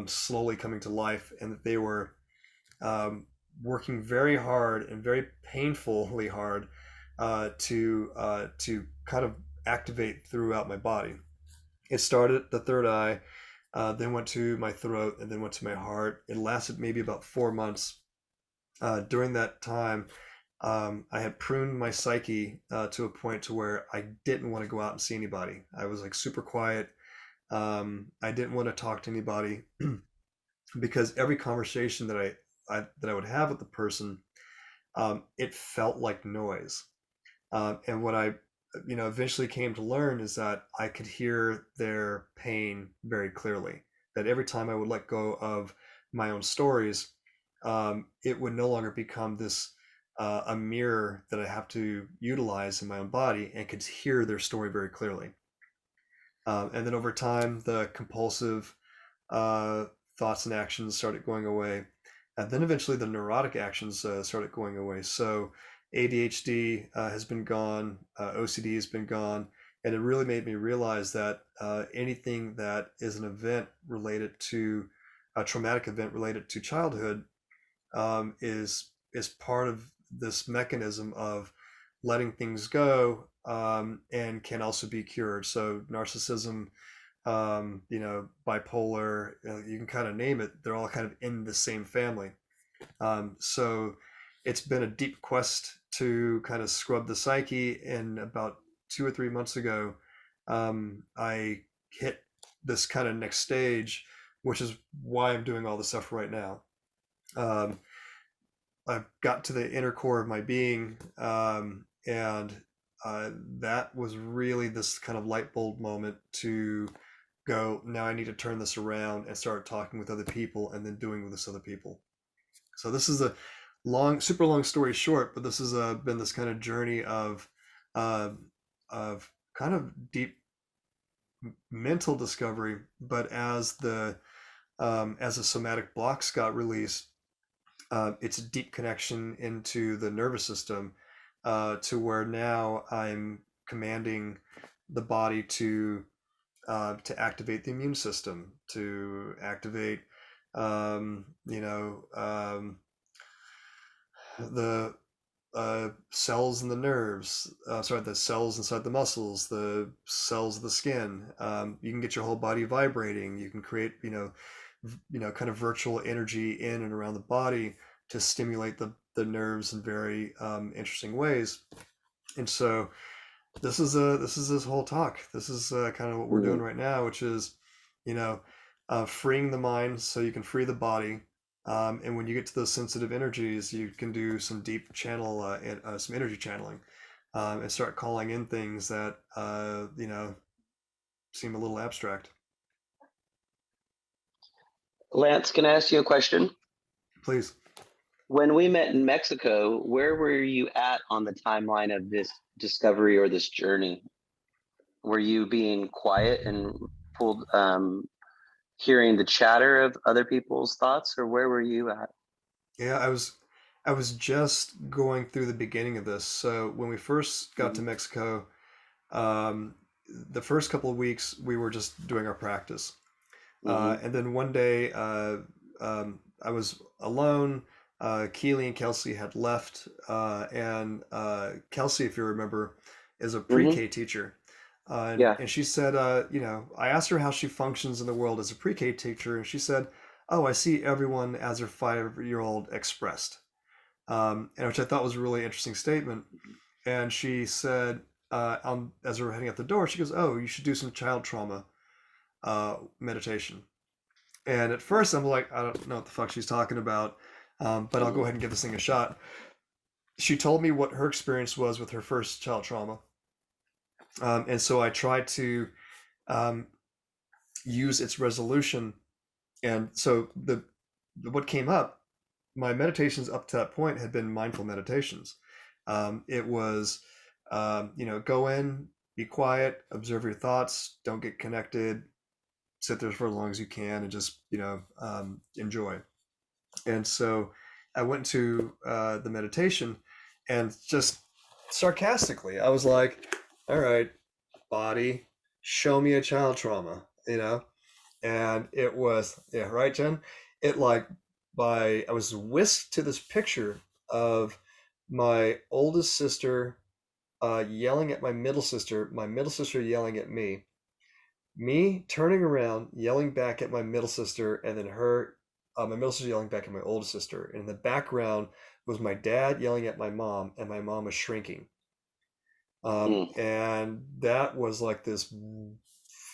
slowly coming to life, and that they were working very hard and very painfully hard to kind of activate throughout my body. It started at the third eye, then went to my throat, and then went to my heart. It lasted maybe about 4 months. During that time, I had pruned my psyche to a point to where I didn't want to go out and see anybody. I was like super quiet. I didn't want to talk to anybody because every conversation that I would have with the person, it felt like noise. And what I, eventually came to learn is that I could hear their pain very clearly. That every time I would let go of my own stories, it would no longer become this a mirror that I have to utilize in my own body, and could hear their story very clearly. And then over time, the compulsive uh, thoughts and actions started going away. And then eventually the neurotic actions started going away. So ADHD has been gone, OCD has been gone. And it really made me realize that anything that is an event related to a traumatic event related to childhood is part of this mechanism of letting things go, and can also be cured. So narcissism, bipolar, you can kind of name it. They're all kind of in the same family. So it's been a deep quest to kind of scrub the psyche. And about 2 or 3 months ago, I hit this kind of next stage, which is why I'm doing all this stuff right now. Um, I've got to the inner core of my being, and that was really this kind of light bulb moment to go, now I need to turn this around and start talking with other people and then doing with this other people. So this is a super long story short, but this has been this kind of journey uh, of kind of deep mental discovery. But as the somatic blocks got released, it's a deep connection into the nervous system, to where now I'm commanding the body to activate the immune system, to activate, the cells in the nerves, the cells inside the muscles, the cells of the skin. You can get your whole body vibrating. You can create, kind of virtual energy in and around the body to stimulate the nerves in very interesting ways. And so this is this whole talk. This is kind of what we're doing right now, which is, freeing the mind so you can free the body. And when you get to those sensitive energies, you can do some deep some energy channeling, and start calling in things that seem a little abstract. Lance, can I ask you a question? Please. When we met in Mexico, where were you at on the timeline of this discovery or this journey? Were you being quiet and pulled, hearing the chatter of other people's thoughts, or where were you at? Yeah, I was just going through the beginning of this. So when we first got to Mexico, the first couple of weeks we were just doing our practice. And then one day, I was alone. Keely and Kelsey had left, and Kelsey, if you remember, is a pre-K teacher. And she said, I asked her how she functions in the world as a pre-K teacher, and she said, "Oh, I see everyone as their 5-year-old expressed," and which I thought was a really interesting statement. And she said, as we were heading out the door, she goes, "Oh, you should do some child trauma meditation." And at first I'm like, I don't know what the fuck she's talking about, but I'll go ahead and give this thing a shot. She told me what her experience was with her first child trauma. And so I tried to use its resolution. And so what came up, my meditations up to that point had been mindful meditations. It was, go in, be quiet, observe your thoughts, don't get connected, sit there for as long as you can, and just enjoy. And so I went to the meditation, and just sarcastically I was like, all right, body, show me a child trauma, and it was, yeah, right, Jen, I was whisked to this picture of my oldest sister yelling at my middle sister yelling at me turning around, yelling back at my middle sister, and then my middle sister yelling back at my older sister. And in the background was my dad yelling at my mom, and my mom was shrinking. And that was like this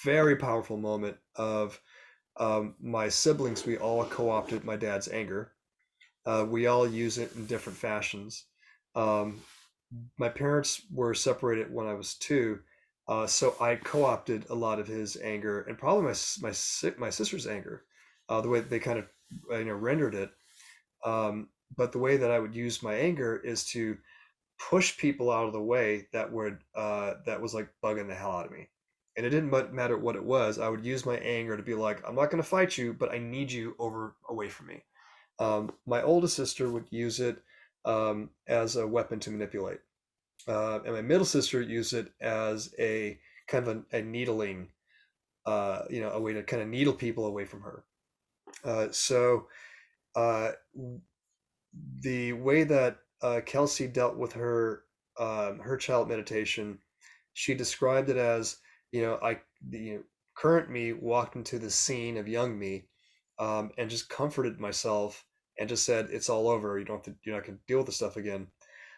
very powerful moment of my siblings. We all co-opted my dad's anger. We all use it in different fashions. Um, my parents were separated when I was 2, so I co-opted a lot of his anger and probably my sister's anger, the way they kind of rendered it. But the way that I would use my anger is to push people out of the way that was like bugging the hell out of me. And it didn't matter what it was. I would use my anger to be like, I'm not going to fight you, but I need you away from me. My oldest sister would use it as a weapon to manipulate, and my middle sister used it as a kind of a needling, a way to kind of needle people away from her. So uh, the way that Kelsey dealt with her child meditation, she described it as, current me walked into the scene of young me, and just comforted myself and just said, it's all over. You're not going to deal with this stuff again.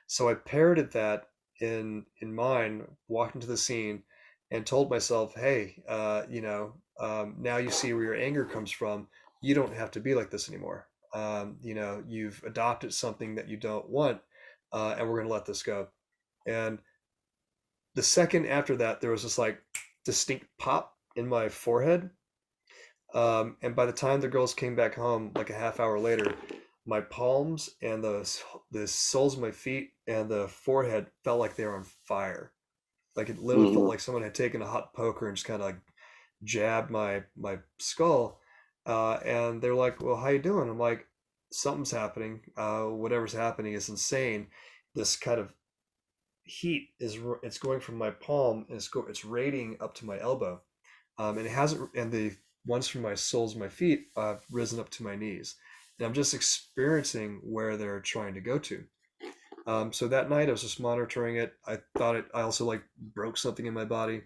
So I parroted that in mine, walked into the scene, and told myself, hey, now you see where your anger comes from. You don't have to be like this anymore. You've adopted something that you don't want, and we're going to let this go. And the second after that, there was this like distinct pop in my forehead. And by the time the girls came back home, like a half hour later, my palms and the soles of my feet and the forehead felt like they were on fire. Like it literally felt like someone had taken a hot poker and just kind of like jabbed my skull. And they're like, "Well, how you doing?" I'm like, "Something's happening. Whatever's happening is insane. This kind of heat it's going from my palm and it's radiating up to my elbow, and it hasn't. And the ones from my soles of my feet have risen up to my knees, and I'm just experiencing where they're trying to go to. So that night I was just monitoring it. I thought I also like broke something in my body,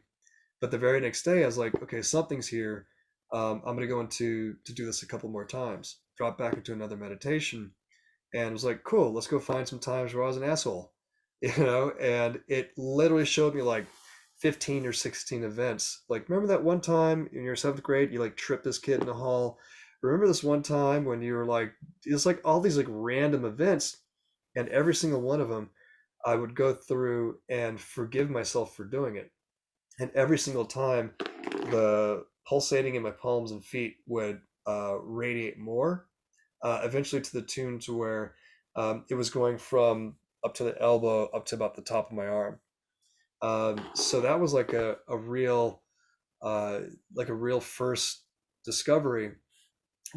but the very next day I was like, okay, something's here. I'm gonna go into to do this a couple more times. Drop back into another meditation, and was like, cool, let's go find some times where I was an asshole, And it literally showed me like 15 or 16 events. Like, remember that one time in your 7th grade, you like tripped this kid in the hall? Remember this one time when you were like, it's like all these like random events, and every single one of them, I would go through and forgive myself for doing it. And every single time, the pulsating in my palms and feet would radiate more, eventually to the tune to where it was going from up to the elbow up to about the top of my arm. So that was like a real first discovery.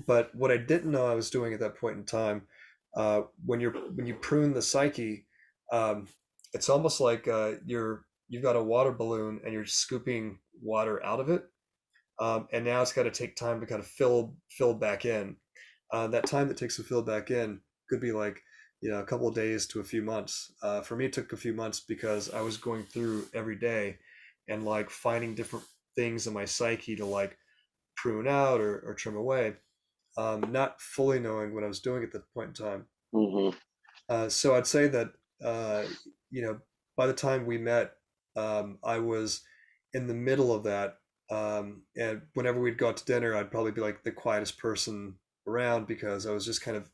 But what I didn't know I was doing at that point in time, when you prune the psyche, it's almost like you've got a water balloon and you're scooping water out of it, and now it's got to take time to kind of fill back in. That time that takes to fill back in could be like, a couple of days to a few months. For me, it took a few months because I was going through every day and like finding different things in my psyche to like prune out or trim away, not fully knowing what I was doing at that point in time. So I'd say that, uh, by the time we met, I was in the middle of that. And whenever we'd go out to dinner, I'd probably be like the quietest person around because I was just kind of,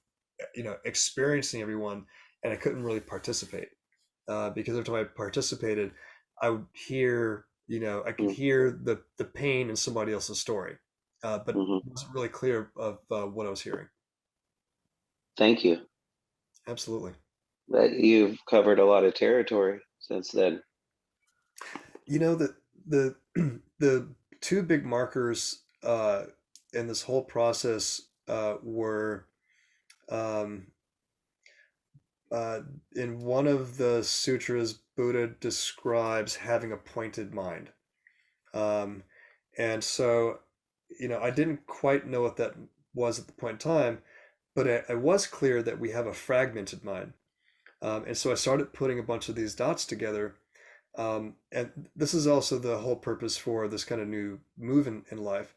experiencing everyone, and I couldn't really participate. Because every time I participated, I would hear, I could hear the pain in somebody else's story, but it wasn't really clear of what I was hearing. Thank you. Absolutely. But you've covered a lot of territory since then. The the two big markers in this whole process were, um, in one of the sutras, Buddha describes having a pointed mind. Um, and so, I didn't quite know what that was at the point in time, but I was clear that we have a fragmented mind. And so I started putting a bunch of these dots together. And this is also the whole purpose for this kind of new move in life.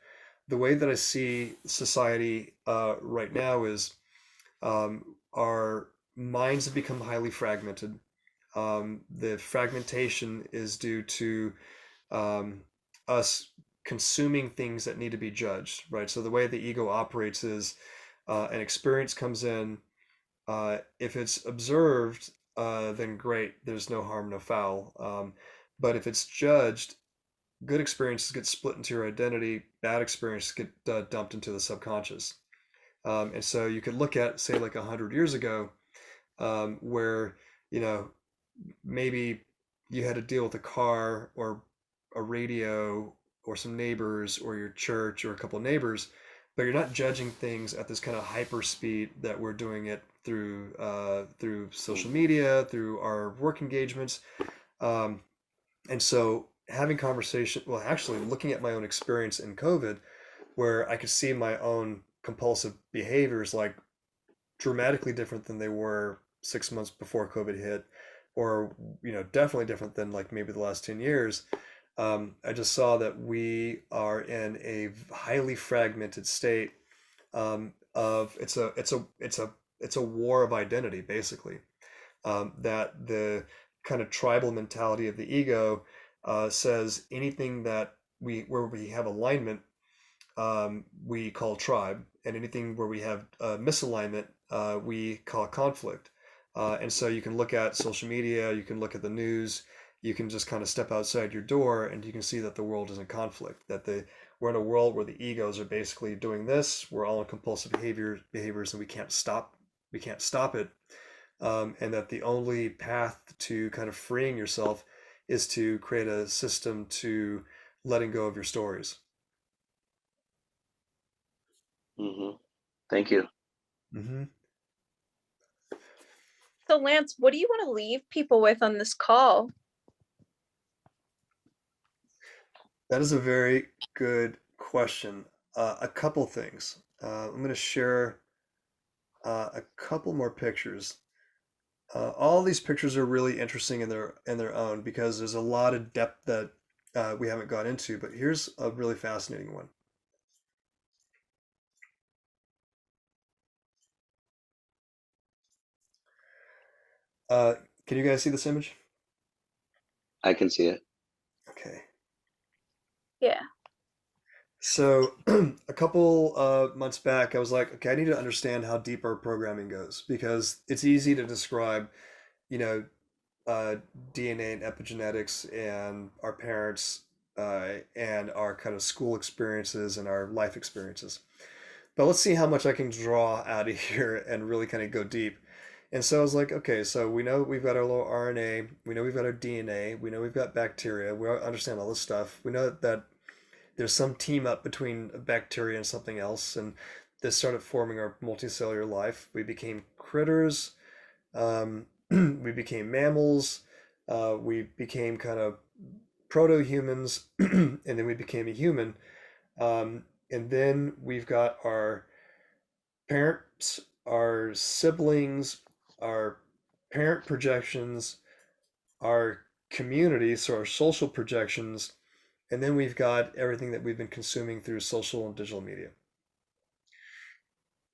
The way that I see society right now is, our minds have become highly fragmented. The fragmentation is due to um, us consuming things that need to be judged, right? So the way the ego operates is an experience comes in. If it's observed, then great. There's no harm, no foul. But if it's judged, good experiences get split into your identity. Bad experiences get dumped into the subconscious. And so you could look at, say, like 100 years ago, where you know maybe you had to deal with a car or a radio or some neighbors or your church or a couple of neighbors, but you're not judging things at this kind of hyper speed that we're doing it through social media, through our work engagements, um, and so having conversation. Well, actually, looking at my own experience in COVID, where I could see my own compulsive behaviors like dramatically different than they were 6 months before COVID hit, or definitely different than like maybe the last 10 years. I just saw that we are in a highly fragmented state of it's a war of identity basically. That the kind of tribal mentality of the ego says anything that where we have alignment we call tribe, and anything where we have misalignment, we call conflict. And so you can look at social media, you can look at the news, you can just kind of step outside your door, and you can see that the world is in conflict. We're in a world where the egos are basically doing this. We're all in compulsive behaviors, and we can't stop it. And that the only path to kind of freeing yourself is to create a system to letting go of your stories. Thank you. Mm-hmm. So, Lance, what do you want to leave people with on this call? That is a very good question. A couple things. I'm going to share a couple more pictures. All these pictures are really interesting in their own because there's a lot of depth that we haven't got into. But here's a really fascinating one. Can you guys see this image? I can see it. Okay. Yeah. So a couple months back, I was like, okay, I need to understand how deep our programming goes because it's easy to describe, you know, uh, DNA and epigenetics and our parents and our kind of school experiences and our life experiences. But let's see how much I can draw out of here and really kind of go deep. And so I was like, okay, so we know we've got our little RNA, we know we've got our DNA, we know we've got bacteria, we understand all this stuff. We know that there's some team up between a bacteria and something else, and this started forming our multicellular life. We became critters, we became mammals, we became kind of proto-humans, and then we became a human. And then we've got our parents, our siblings, our parent projections, our community, so our social projections, and then we've got everything that we've been consuming through social and digital media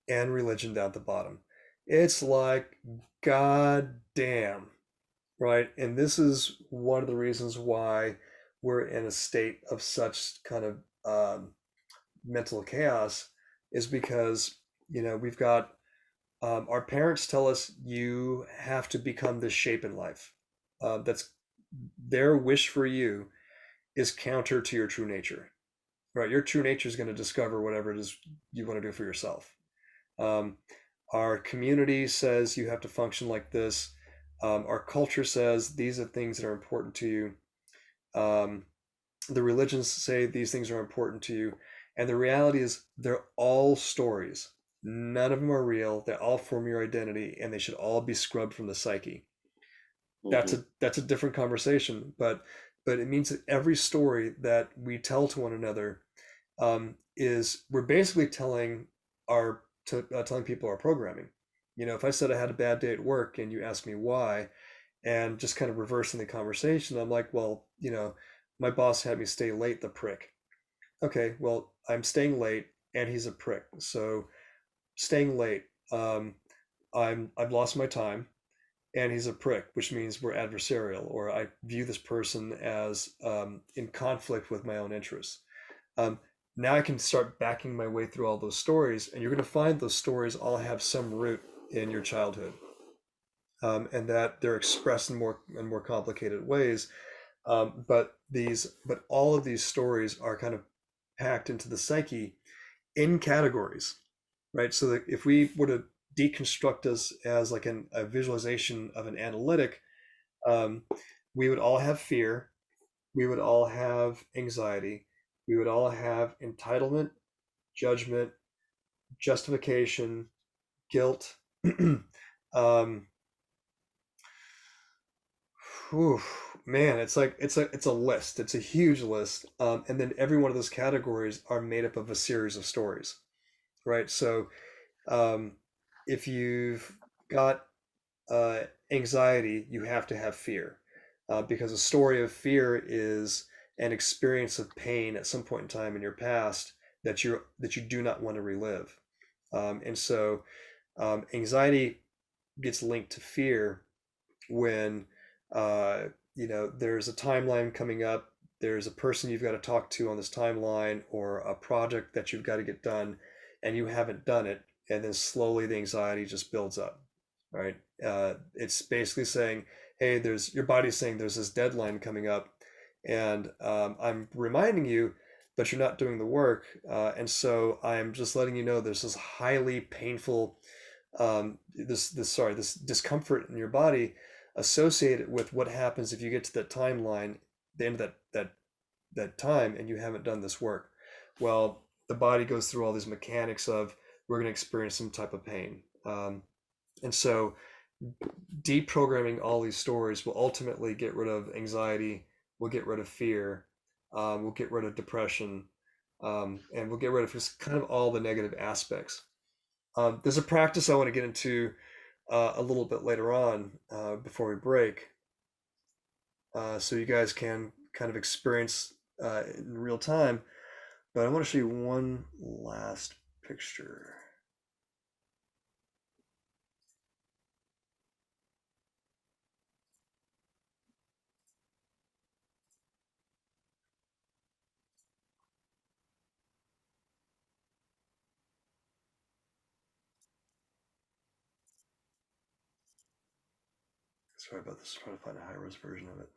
and religion down at the bottom. It's like, god damn, right? And this is one of the reasons why we're in a state of such kind of mental chaos is because, we've got our parents tell us you have to become this shape in life. That's their wish for you is counter to your true nature, right? Your true nature is going to discover whatever it is you want to do for yourself. Um, our community says you have to function like this. Our culture says these are things that are important to you. The religions say these things are important to you. And the reality is they're all stories. None of them are real. They all form your identity and they should all be scrubbed from the psyche. That's a different conversation, but it means that every story that we tell to one another is we're basically telling people our programming. If I said I had a bad day at work and you asked me why, and just kind of reversing the conversation, I'm like, well, my boss had me stay late, the prick. Okay, well, I'm staying late and he's a prick. So staying late, I've lost my time, and he's a prick, which means we're adversarial, or I view this person as in conflict with my own interests. Um, Now I can start backing my way through all those stories, and you're going to find those stories all have some root in your childhood, and that they're expressed in more complicated ways. But all of these stories are kind of packed into the psyche in categories, right? So that if we were to deconstruct us as like a visualization of an analytic, um, we would all have fear, we would all have anxiety, we would all have entitlement, judgment, justification, guilt. um, whew, man, it's a list. It's a huge list, and then every one of those categories are made up of a series of stories, right? So um, if you've got anxiety, you have to have fear, because a story of fear is an experience of pain at some point in time in your past that you do not want to relive. And so anxiety gets linked to fear when uh, there's a timeline coming up, there's a person you've got to talk to on this timeline, or a project that you've got to get done, and you haven't done it, and then slowly the anxiety just builds up, right? It's basically saying, hey, there's your body's saying there's this deadline coming up, and I'm reminding you, but you're not doing the work, and so I'm just letting you know there's this highly painful this discomfort in your body associated with what happens if you get to that timeline, the end of that time, and you haven't done this work. Well, the body goes through all these mechanics of we're going to experience some type of pain, and so deprogramming all these stories will ultimately get rid of anxiety, will get rid of fear, we'll get rid of depression, and we'll get rid of just kind of all the negative aspects. There's a practice I want to get into a little bit later on, before we break, so you guys can kind of experience in real time. But I want to show you one last picture. Sorry about this. I'm trying to find a high-res version of it.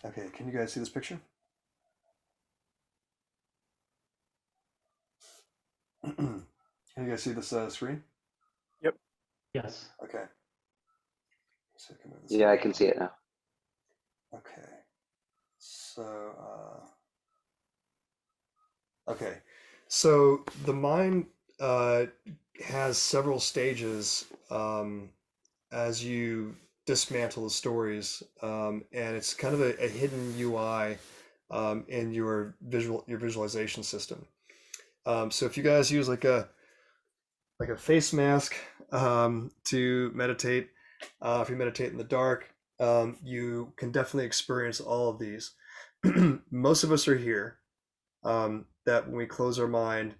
Okay, can you guys see this picture? Can you guys see this screen? Yep. Yes. Okay. So Yeah, I can see it now. Okay. So, okay. So the mind has several stages as you dismantle the stories, and it's kind of a hidden UI in your visualization system. So if you guys use like a face mask to meditate, if you meditate in the dark, you can definitely experience all of these. Most of us are here. That when we close our mind,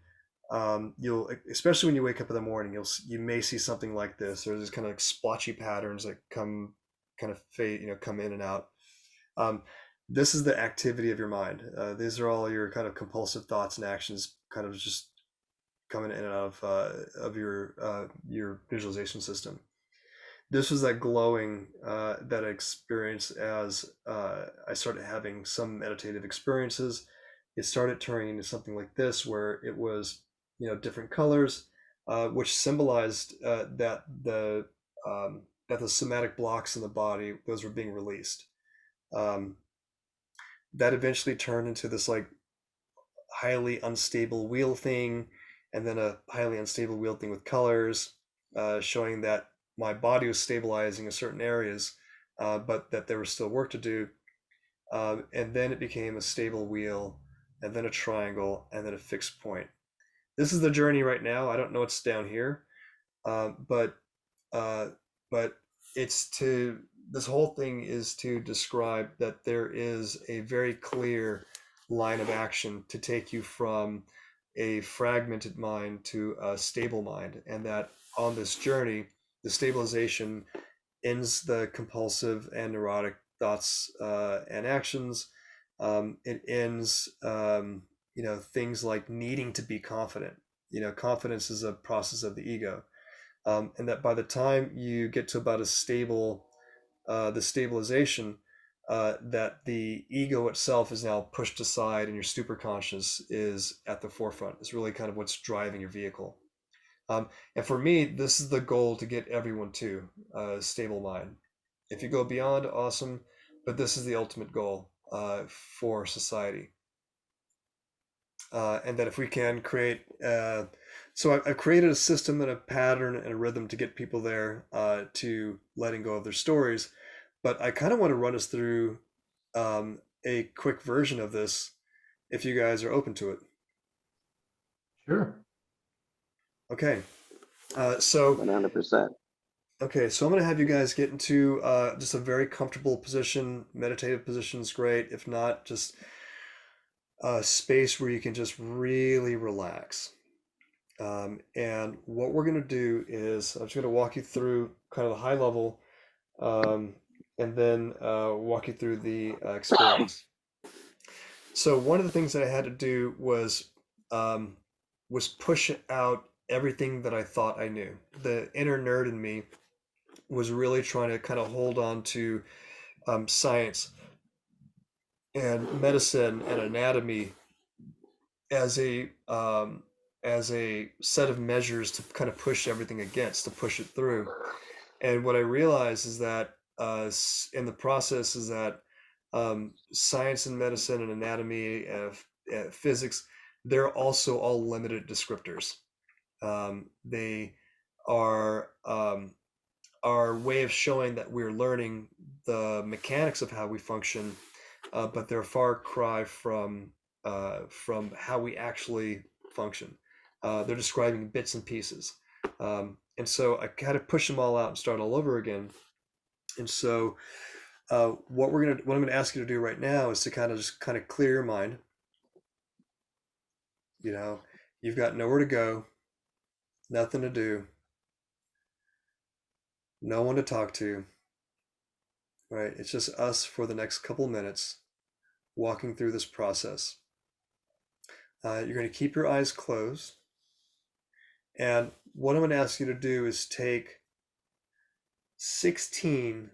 you'll, especially when you wake up in the morning, you may see something like this. There's these kind of like splotchy patterns that come kind of fade, come in and out. This is the activity of your mind. These are all your kind of compulsive thoughts and actions, kind of just coming in and out of your visualization system. This was that glowing that I experienced as I started having some meditative experiences. It started turning into something like this, where it was, different colors, which symbolized that the somatic blocks in the body, those were being released. Um, that eventually turned into this like highly unstable wheel thing, and then a highly unstable wheel thing with colors, showing that my body was stabilizing in certain areas, but that there was still work to do. And then it became a stable wheel, and then a triangle, and then a fixed point. This is the journey right now. I don't know what's down here, but uh, but it's to this whole thing is to describe that there is a very clear line of action to take you from a fragmented mind to a stable mind, and that on this journey, the stabilization ends the compulsive and neurotic thoughts and actions. It ends, things like needing to be confident. Confidence is a process of the ego, and that by the time you get to about the stabilization, that the ego itself is now pushed aside, and your superconscious is at the forefront. It's really kind of what's driving your vehicle. And for me, this is the goal to get everyone to a stable mind. If you go beyond, awesome, but this is the ultimate goal for society. And that if we can create, so I've created a system and a pattern and a rhythm to get people there to letting go of their stories. But I kind of want to run us through a quick version of this if you guys are open to it. Sure. Okay. So 100%. Okay, so I'm going to have you guys get into just a very comfortable position. Meditative position is great. If not, just a space where you can just really relax. And what we're going to do is I'm just going to walk you through kind of the high level, and then walk you through the experience. So one of the things that I had to do was push out everything that I thought I knew. The inner nerd in me was really trying to kind of hold on to science and medicine and anatomy as a set of measures to kind of push everything against, to push it through. And what I realized is that in the process is that science and medicine and anatomy, physics, they're also all limited descriptors. They are our way of showing that we're learning the mechanics of how we function, but they're a far cry from how we actually function. They're describing bits and pieces, and so I kind of push them all out and start all over again. And so, what I'm gonna ask you to do right now is to kind of clear your mind. You've got nowhere to go, nothing to do, no one to talk to. Right? It's just us for the next couple minutes walking through this process. You're going to keep your eyes closed. And what I'm going to ask you to do is take 16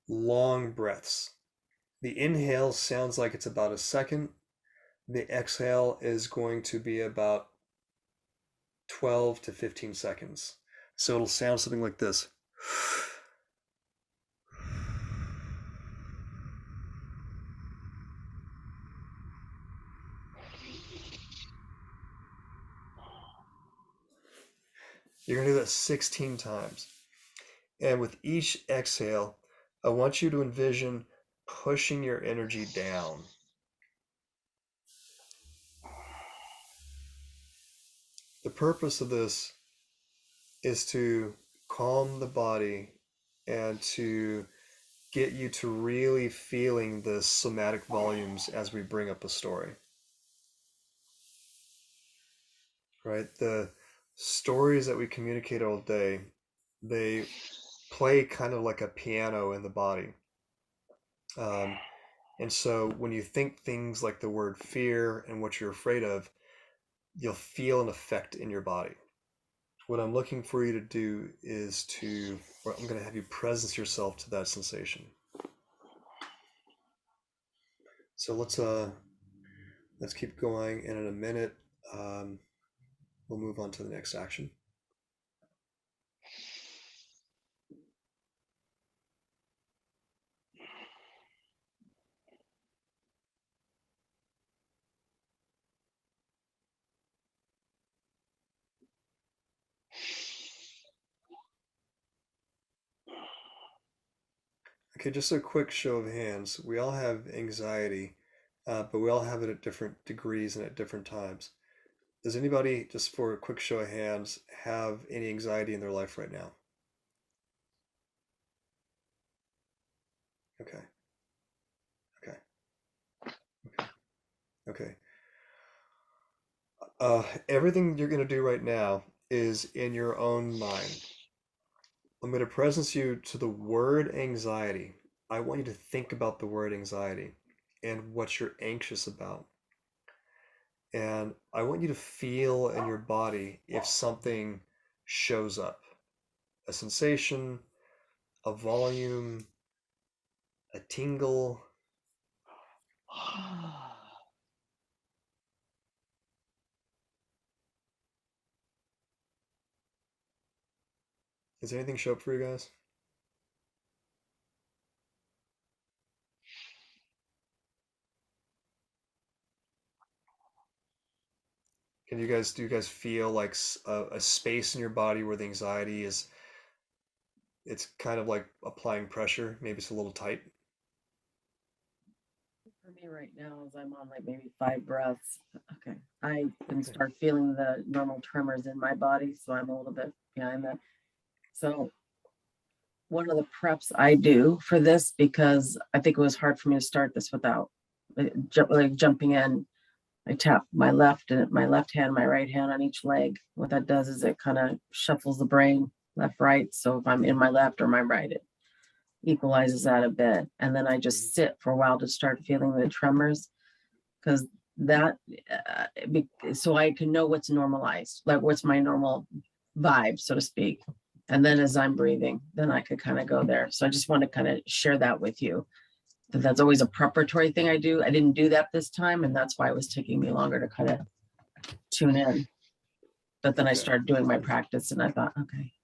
long breaths. The inhale sounds like it's about a second. The exhale is going to be about 12 to 15 seconds. So it'll sound something like this. You're going to do that 16 times. And with each exhale, I want you to envision pushing your energy down. The purpose of this is to calm the body and to get you to really feeling the somatic volumes as we bring up a story. Right? The stories that we communicate all day, they play kind of like a piano in the body. And so when you think things like the word fear and what you're afraid of, you'll feel an effect in your body. What I'm looking for you to do is I'm going to have you presence yourself to that sensation. So let's keep going, and in a minute, we'll move on to the next action. Okay, just a quick show of hands. We all have anxiety, but we all have it at different degrees and at different times. Does anybody, just for a quick show of hands, have any anxiety in their life right now? Okay. Okay. Okay. Okay. Everything you're going to do right now is in your own mind. I'm going to presence you to the word anxiety. I want you to think about the word anxiety and what you're anxious about. And I want you to feel in your body if something shows up, a sensation, a volume, a tingle. Does anything show up for you guys? Do you guys feel like a space in your body where the anxiety is, it's kind of like applying pressure, maybe it's a little tight? For me right now is I'm on like maybe 5 breaths. Okay. I can Okay. start feeling the normal tremors in my body, so I'm a little bit behind that. So one of the preps I do for this, because I think it was hard for me to start this without jumping in. I tap my left hand, my right hand on each leg. What that does is it kind of shuffles the brain left, right. So if I'm in my left or my right, it equalizes that a bit. And then I just sit for a while to start feeling the tremors, because that, so I can know what's normalized, like what's my normal vibe, so to speak. And then as I'm breathing, then I could kind of go there. So I just want to kind of share that with you. That's always a preparatory thing I do. I didn't do that this time, and that's why it was taking me longer to kind of tune in. But then I Okay. started doing my practice, and I thought, okay,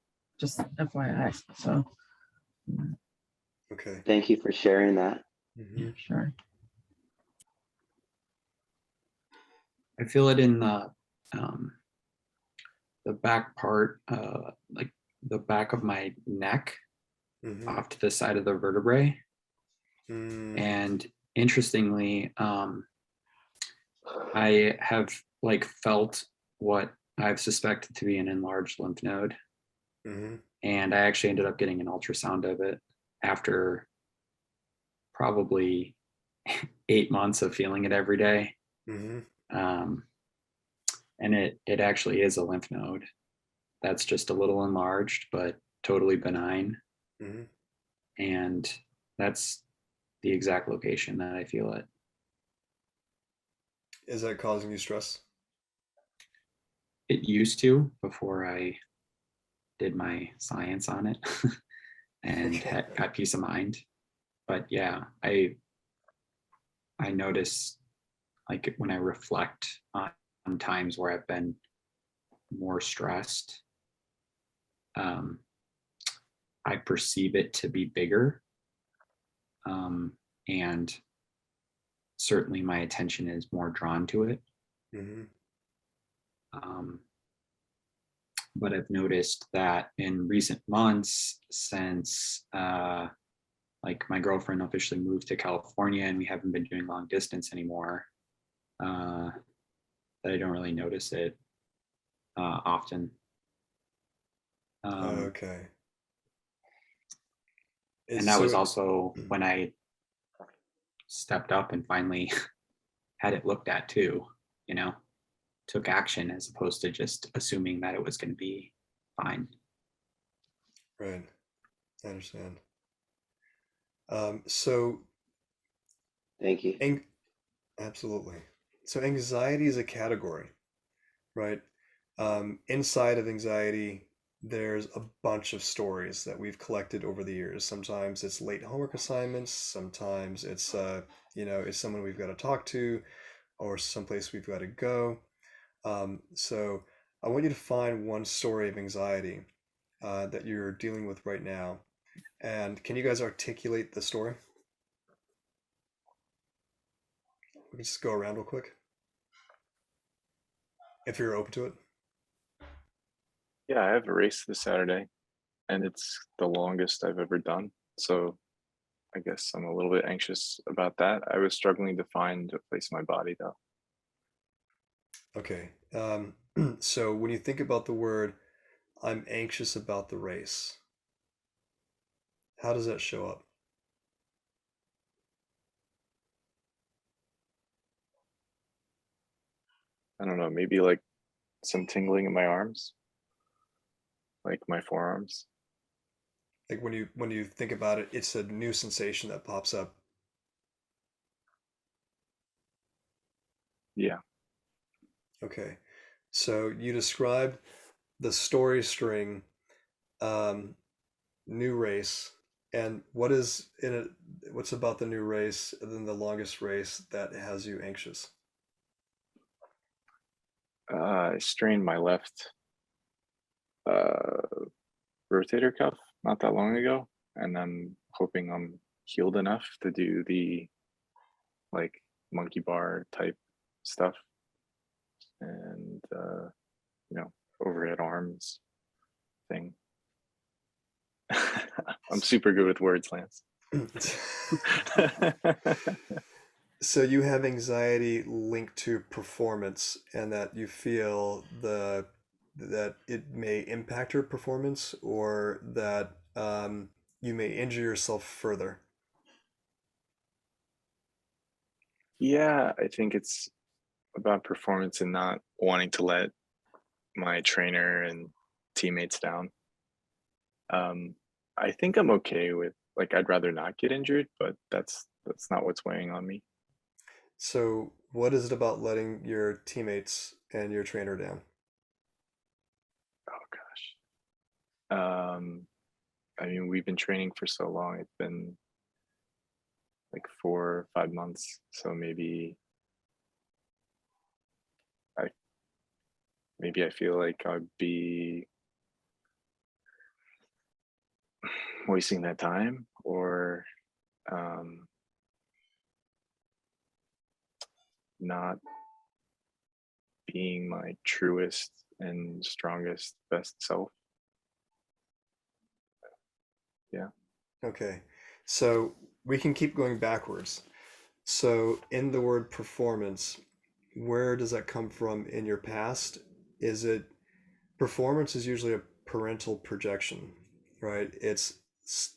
just FYI. So, Okay. Thank you for sharing that. Mm-hmm. sure. I feel it in the back part, like the back of my neck, Mm-hmm. off to the side of the vertebrae. Mm. And interestingly, I have like felt what I've suspected to be an enlarged lymph node. Mm-hmm. And I actually ended up getting an ultrasound of it after probably 8 months of feeling it every day. Mm-hmm. And it actually is a lymph node that's just a little enlarged, but totally benign. Mm-hmm. And that's the exact location that I feel it. Is that causing you stress? It used to before I did my science on it and Okay. got peace of mind. But yeah, I notice like when I reflect on times where I've been more stressed, um, I perceive it to be bigger. And certainly my attention is more drawn to it. Mm-hmm. But I've noticed that in recent months, since like my girlfriend officially moved to California and we haven't been doing long distance anymore, that I don't really notice it often. Okay. And that was also when I stepped up and finally had it looked at too, you know, took action as opposed to just assuming that it was going to be fine. Right. I understand. So Thank you. absolutely. So anxiety is a category, right? Inside of anxiety, there's a bunch of stories that we've collected over the years. Sometimes it's late homework assignments. Sometimes it's, it's someone we've got to talk to or someplace we've got to go. So I want you to find one story of anxiety that you're dealing with right now. And can you guys articulate the story? We can just go around real quick if you're open to it. Yeah, I have a race this Saturday, and it's the longest I've ever done. So I guess I'm a little bit anxious about that. I was struggling to find a place in my body though. Okay. So when you think about the word, I'm anxious about the race, how does that show up? I don't know, maybe like some tingling in my arms, like my forearms. Like when you think about it, it's a new sensation that pops up. Yeah. Okay. So you described the story string, um, new race, and what is in it? What's about the new race and then the longest race that has you anxious? I strained my left uh, rotator cuff not that long ago, and I'm hoping I'm healed enough to do the like monkey bar type stuff and you know, overhead arms thing. I'm super good with words, Lance. So you have anxiety linked to performance, and that you feel that it may impact your performance, or that you may injure yourself further. Yeah, I think it's about performance and not wanting to let my trainer and teammates down. Um, I think I'm okay with like I'd rather not get injured, but that's not what's weighing on me. So what is it about letting your teammates and your trainer down? Oh gosh. I mean, we've been training for so long. It's been like 4 or 5 months. So I maybe I feel like I'd be wasting that time or um, not being my truest and strongest, best self. Yeah. Okay. So we can keep going backwards. So in the word performance, where does that come from in your past? Is it performance is usually a parental projection, right?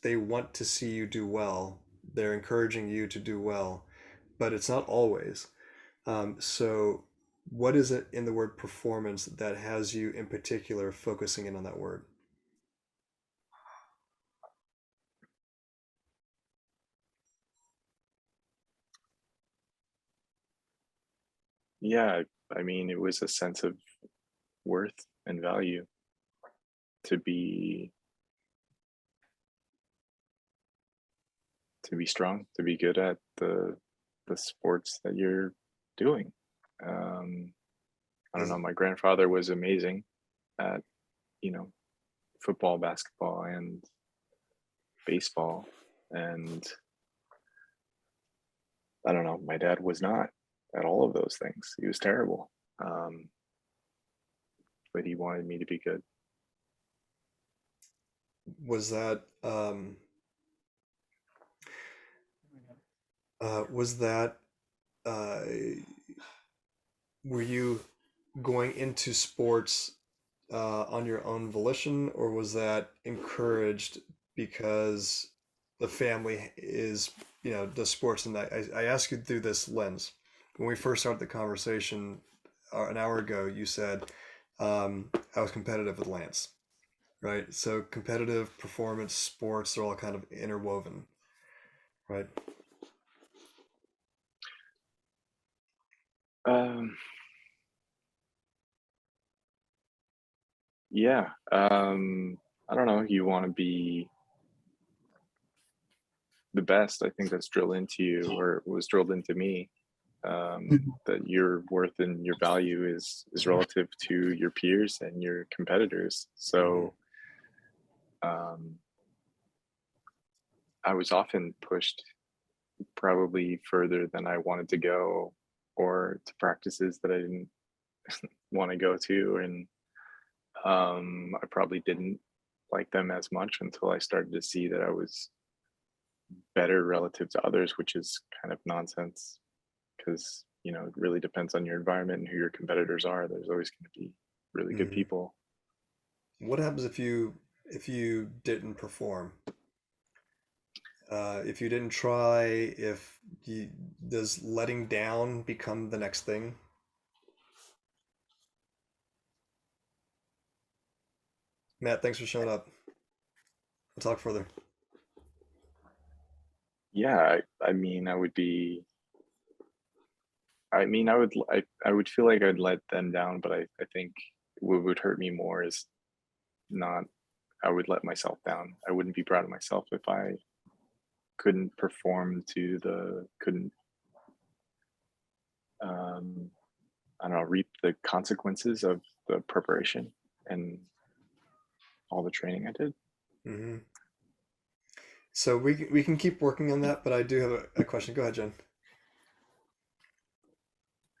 They want to see you do well. They're encouraging you to do well, but it's not always. So what is it in the word performance that has you in particular focusing in on that word? Yeah. I mean, it was a sense of worth and value to be strong, to be good at the sports that you're doing. Um, I don't Is know. My grandfather was amazing at you know football, basketball, and baseball, and I don't know. My dad was not at all of those things. He was terrible, um, but he wanted me to be good. was that was that uh, were you going into sports on your own volition, or was that encouraged because the family is, does sports? And I ask you through this lens. When we first started the conversation an hour ago, you said I was competitive with Lance, right? So competitive performance, sports, they're all kind of interwoven, right? Um, yeah. I don't know. You want to be the best. I think that's drilled into you, or was drilled into me. Mhm. That your worth and your value is relative to your peers and your competitors. So um, I was often pushed probably further than I wanted to go, or to practices that I didn't want to go to, and I probably didn't like them as much until I started to see that I was better relative to others, which is kind of nonsense because it really depends on your environment and who your competitors are. There's always going to be really good Mm-hmm. people. What happens if you didn't perform? If you didn't try, does letting down become the next thing? Matt, thanks for showing up. We'll talk further. Yeah, I mean, I would be. I mean, I would feel like I'd let them down, but I think what would hurt me more is not. I would let myself down. I wouldn't be proud of myself if I couldn't perform to the couldn't I don't know, reap the consequences of the preparation and all the training I did. Mm-hmm. So we can keep working on that, but I do have a question. Go ahead, Jen.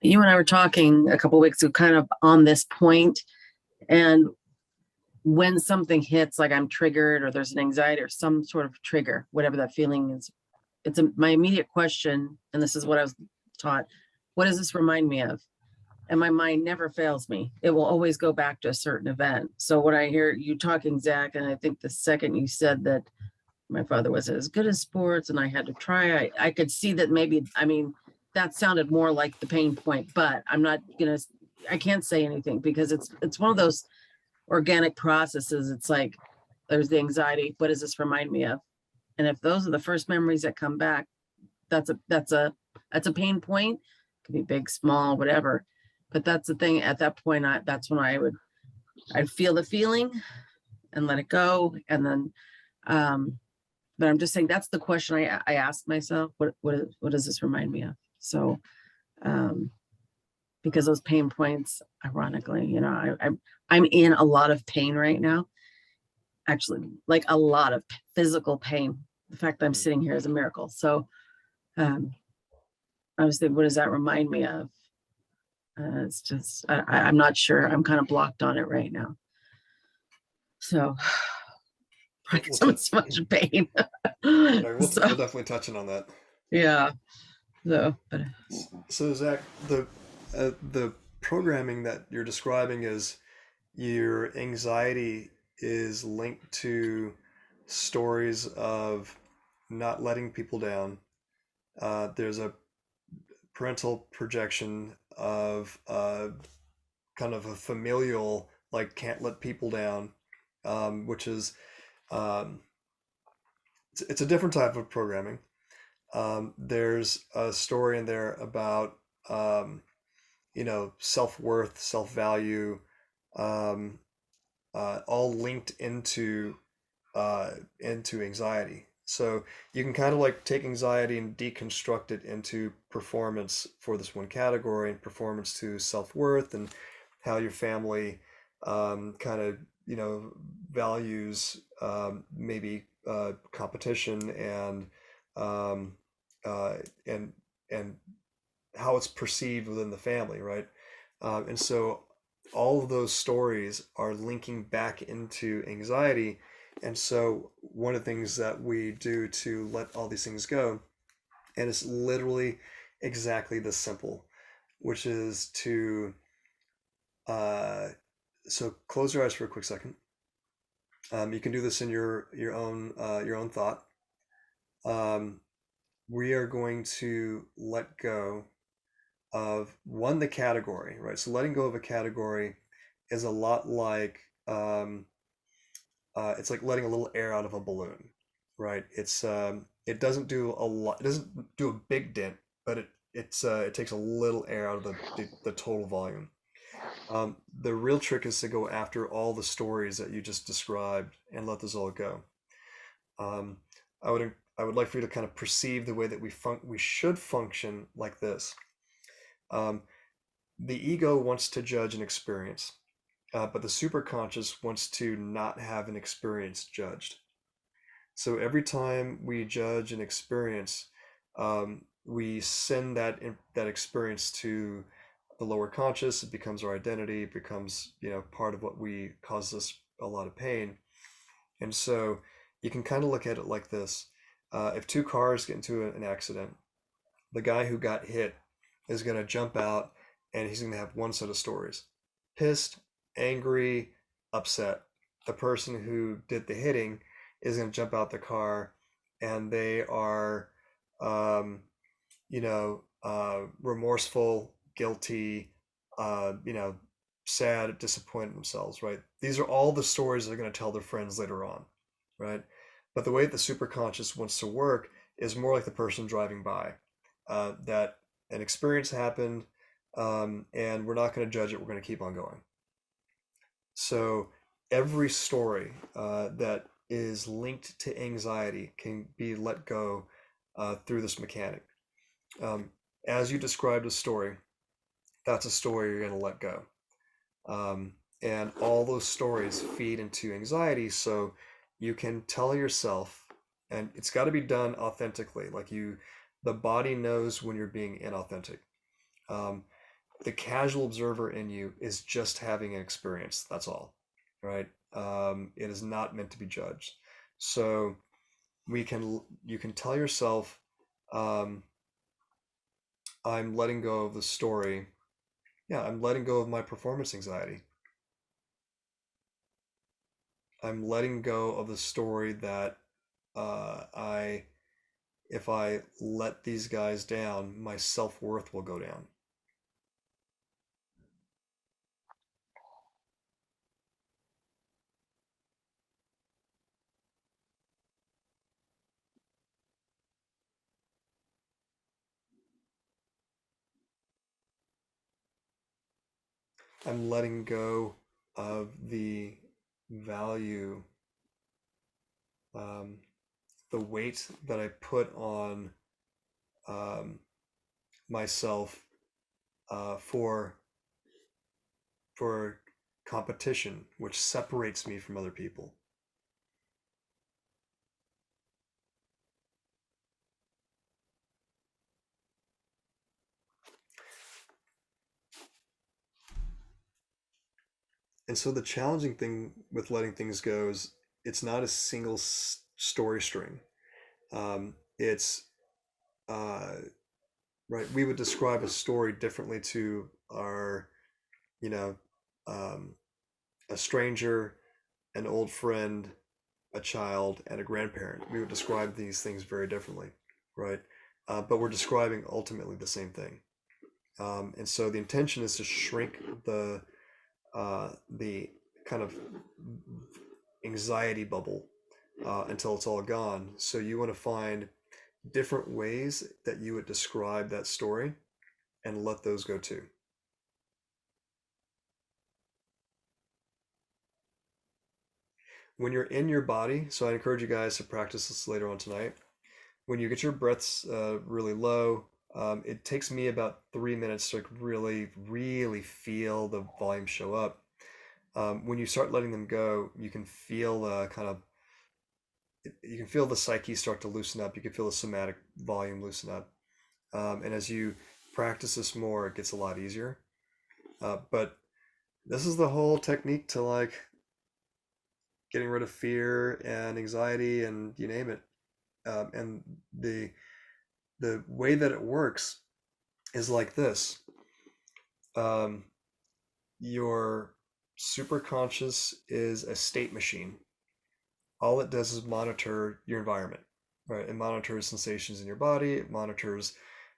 You and I were talking a couple of weeks ago, kind of on this point, and when something hits, like I'm triggered or there's an anxiety or some sort of trigger, whatever that feeling is, my immediate question, and this is what I was taught, what does this remind me of? And my mind never fails me. It will always go back to a certain event. So when I hear you talking, Zach, and I think the second you said that my father was as good as sports and I had to try, I could see that maybe, I mean, that sounded more like the pain point, but I'm not gonna, I can't say anything because it's one of those organic processes. It's like, there's the anxiety. What does this remind me of? And if those are the first memories that come back, that's a pain point. It could be big, small, whatever. But that's the thing. At that point, that's when I'd feel the feeling and let it go. And then, but I'm just saying that's the question I asked myself. What does this remind me of? So, because those pain points, ironically, you know, I'm in a lot of pain right now. Actually, like a lot of physical pain. The fact that I'm sitting here is a miracle. So, I was thinking, what does that remind me of? It's just, I'm not sure. I'm kind of blocked on it right now. So, so much pain. We'll So, definitely touch on that. yeah. So Zach, the programming that you're describing is your anxiety is linked to stories of not letting people down. There's a parental projection of kind of a familial, like can't let people down, which is it's a different type of programming. There's a story in there about self-worth, self-value, um, all linked into anxiety. So you can kind of like take anxiety and deconstruct it into performance for this one category, and performance to self-worth, and how your family kind of values maybe competition um, uh, and and how it's perceived within the family, right? And so all of those stories are linking back into anxiety. And so one of the things that we do to let all these things go, and it's literally exactly this simple, which is to so close your eyes for a quick second. You can do this in your own thought. We are going to let go of the category, right? So letting go of a category is a lot like it's like letting a little air out of a balloon, right? It doesn't do a lot. It doesn't do a big dent, but it takes a little air out of the total volume. The real trick is to go after all the stories that you just described and let those all go. Um, I would like for you to kind of perceive the way that we should function like this. Um, the ego wants to judge an experience, but the superconscious wants to not have an experience judged. So every time we judge an experience, we send that experience to the lower conscious. It becomes our identity. It becomes part of what we causes us a lot of pain. And so you can kind of look at it like this: if two cars get into an accident, the guy who got hit is going to jump out, and he's going to have one set of stories: pissed, angry, upset. The person who did the hitting is going to jump out the car, and they are remorseful, guilty, sad, disappointed themselves, right? These are all the stories they're going to tell their friends later on, right? But the way the superconscious wants to work is more like the person driving by, that an experience happened, and we're not going to judge it. We're going to keep on going. So every story that is linked to anxiety can be let go through this mechanic. As you described a story, that's a story you're going to let go. And all those stories feed into anxiety. So you can tell yourself, and it's got to be done authentically. Like the body knows when you're being inauthentic. The casual observer in you is just having an experience. That's all, right? It is not meant to be judged. So you can tell yourself, I'm letting go of the story. Yeah, I'm letting go of my performance anxiety. I'm letting go of the story that if I let these guys down, my self-worth will go down. I'm letting go of the value, the weight that I put on myself for competition, which separates me from other people. And so the challenging thing with letting things go is it's not a single story string. It's right. We would describe a story differently to our, you know, a stranger, an old friend, a child, and a grandparent. We would describe these things very differently, right? But we're describing ultimately the same thing. And so the intention is to shrink the kind of anxiety bubble until it's all gone. So you want to find different ways that you would describe that story and let those go too. When you're in your body, so I encourage you guys to practice this later on tonight. When you get your breaths really low, it takes me about 3 minutes to really, really feel the volume show up. When you start letting them go, you can feel you can feel the psyche start to loosen up. You can feel the somatic volume loosen up. And as you practice this more, it gets a lot easier. But this is the whole technique to like getting rid of fear and anxiety and you name it. And the way that it works is like this. Your superconscious is a state machine. All it does is monitor your environment, right? It monitors sensations in your body. It monitors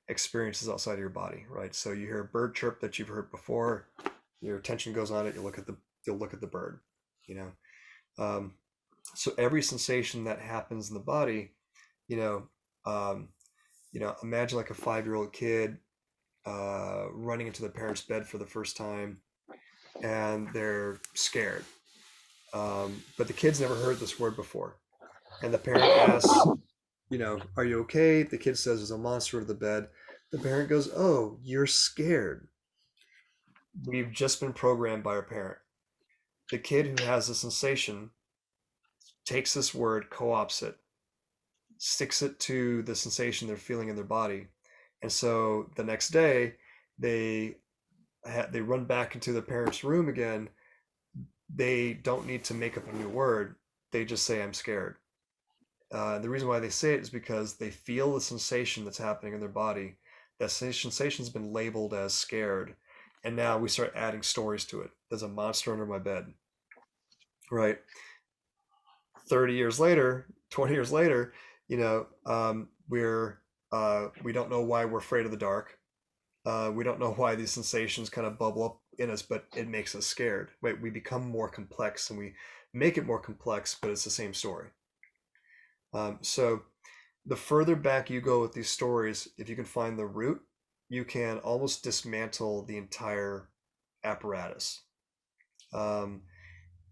experiences outside of your body, right? So you hear a bird chirp that you've heard before, your attention goes on it. You'll look at the bird, you know. So every sensation that happens in the body, you know, imagine like a 5-year-old kid running into their parents' bed for the first time, and they're scared. But the kid's never heard this word before, and the parent asks, are you okay? The kid says there's a monster under the bed. The parent goes, oh, you're scared. We've just been programmed by our parent. The kid who has the sensation takes this word, co-opts it, sticks it to the sensation they're feeling in their body. And so the next day, they run back into the parents' room again. They don't need to make up a new word. They just say, I'm scared. The reason why they say it is because they feel the sensation that's happening in their body. That sensation's been labeled as scared. And now we start adding stories to it. There's a monster under my bed, right? 30 years later, 20 years later, we don't know why we're afraid of the dark. We don't know why these sensations kind of bubble up in us, but it makes us scared, right? We become more complex and we make it more complex, but it's the same story. So the further back you go with these stories, if you can find the root, you can almost dismantle the entire apparatus.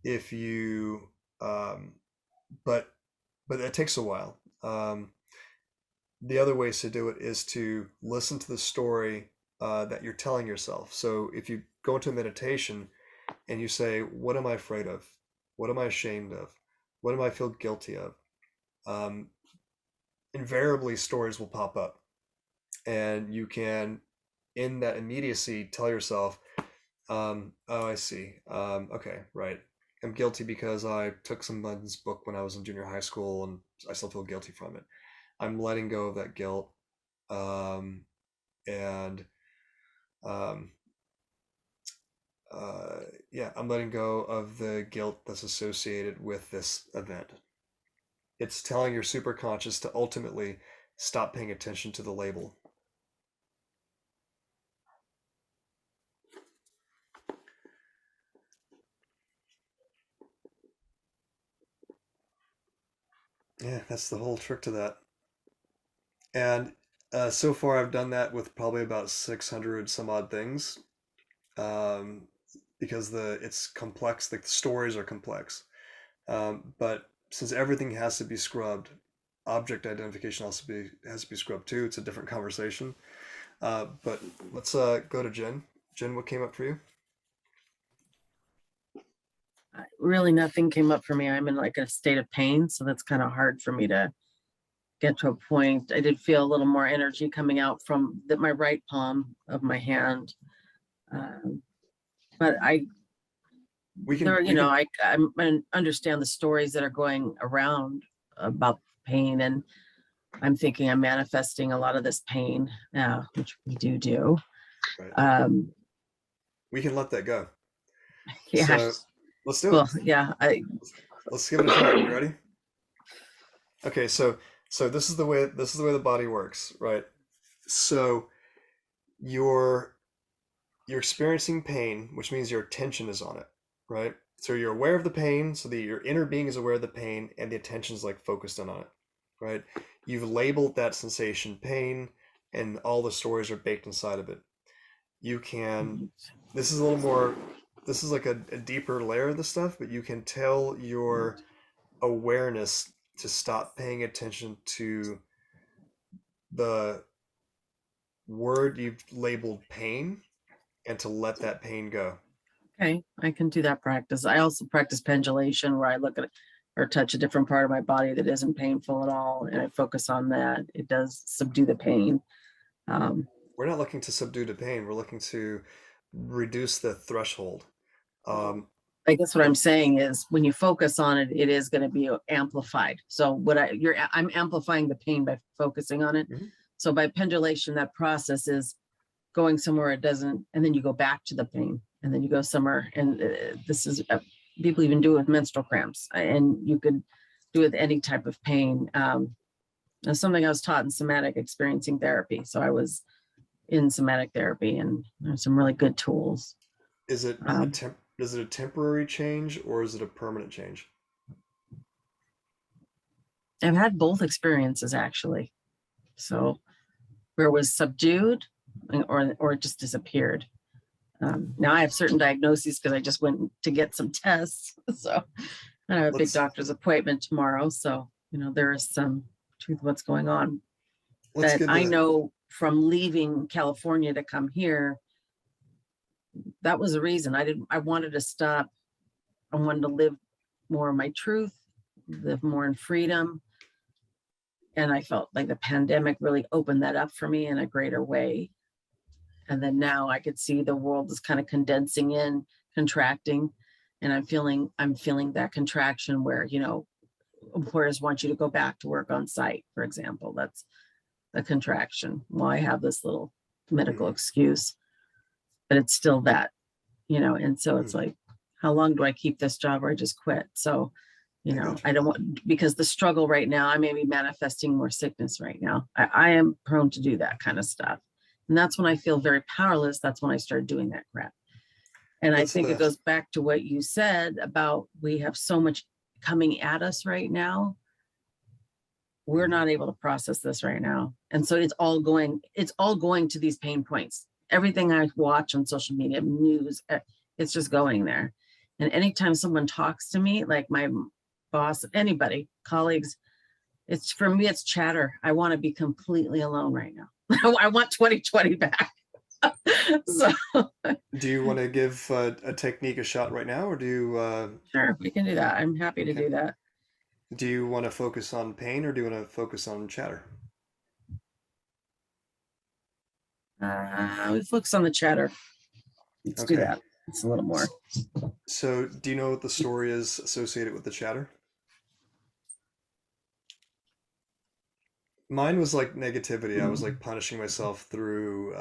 If you, but it takes a while. The other ways to do it is to listen to the story that you're telling yourself. So if you go into meditation and you say, what am I afraid of? What am I ashamed of? What do I feel guilty of? Invariably stories will pop up, and you can, in that immediacy, tell yourself, oh, I see. Okay, right. I'm guilty because I took someone's book when I was in junior high school and I still feel guilty from it. I'm letting go of that guilt. And yeah, I'm letting go of the guilt that's associated with this event. It's telling your superconscious to ultimately stop paying attention to the label. Yeah, that's the whole trick to that. And so far, I've done that with probably about 600 some odd things, because it's complex. Like the stories are complex, but since everything has to be scrubbed, object identification has to be scrubbed too. It's a different conversation. But let's go to Jen. Jen, what came up for you? Really, nothing came up for me. I'm in like a state of pain, so that's kind of hard for me to get to a point. I did feel a little more energy coming out from my right palm of my hand, but I understand the stories that are going around about pain, and I'm thinking I'm manifesting a lot of this pain, which we do. Right. We can let that go. Yeah. So let's do it. Well, yeah. Let's give it a shot. You ready? Okay. So this is the way the body works, right? So you're experiencing pain, which means your attention is on it, right? So you're aware of the pain, so that your inner being is aware of the pain, and the attention is like focused in on it, right? You've labeled that sensation pain, and all the stories are baked inside of it. You can, this is a little more, this is like a deeper layer of the stuff, but you can tell your awareness to stop paying attention to the word you've labeled pain and to let that pain go. Okay, I can do that practice. I also practice pendulation, where I look at or touch a different part of my body that isn't painful at all, and I focus on that. It does subdue the pain. We're not looking to subdue the pain. We're looking to reduce the threshold. I guess what I'm saying is, when you focus on it, it is going to be amplified. So I'm amplifying the pain by focusing on it. Mm-hmm. So by pendulation, that process is going somewhere it doesn't, and then you go back to the pain, and then you go somewhere. And this is people even do it with menstrual cramps, and you could do it with any type of pain. That's something I was taught in somatic experiencing therapy. So I was in somatic therapy, and there's some really good tools. Is it is it a temporary change, or is it a permanent change? I've had both experiences, actually. So where it was subdued, or it just disappeared. Now I have certain diagnoses because I just went to get some tests. So I have a big doctor's appointment tomorrow. So, there is some truth of what's going on. But I know from leaving California to come here, that was the reason. I wanted to stop. I wanted to live more of my truth, live more in freedom. And I felt like the pandemic really opened that up for me in a greater way. And then now I could see the world is kind of condensing in, contracting. And I'm feeling that contraction where, employers want you to go back to work on site, for example. That's a contraction. Well, I have this little medical excuse, but it's still that, and so it's like, how long do I keep this job, or I just quit? So, I don't want, because the struggle right now, I may be manifesting more sickness right now. I am prone to do that kind of stuff. And that's when I feel very powerless. That's when I started doing that crap. And I That's think the- it goes back to what you said about we have so much coming at us right now. We're not able to process this right now. And so it's all going to these pain points. Everything I watch on social media, news, it's just going there. And anytime someone talks to me, like my boss, anybody, colleagues, it's for me, it's chatter. I want to be completely alone right now. I want 2020 back. So Do you want to give a technique a shot right now, or sure, we can do that. I'm happy to Okay. do that. do you want to focus on pain, or do you want to focus on chatter? We focus on the chatter. Let's do Okay. that. It's a little more. So, do you know what the story is associated with the chatter? Mine was like negativity. I was like punishing myself through,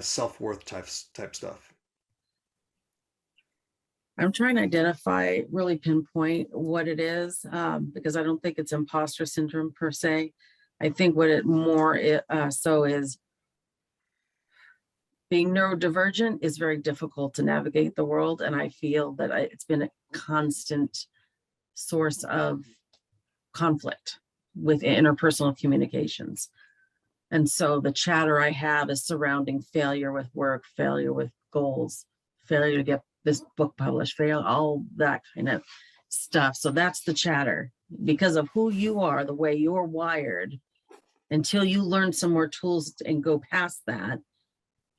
self-worth type stuff. I'm trying to identify, really pinpoint what it is, because I don't think it's imposter syndrome per se. I think what it more so is being neurodivergent is very difficult to navigate the world. And I feel that it's been a constant source of conflict with interpersonal communications. And so the chatter I have is surrounding failure with work, failure with goals, failure to get this book published, failure, all that kind of stuff. So that's the chatter because of who you are, the way you're wired. Until you learn some more tools and go past that,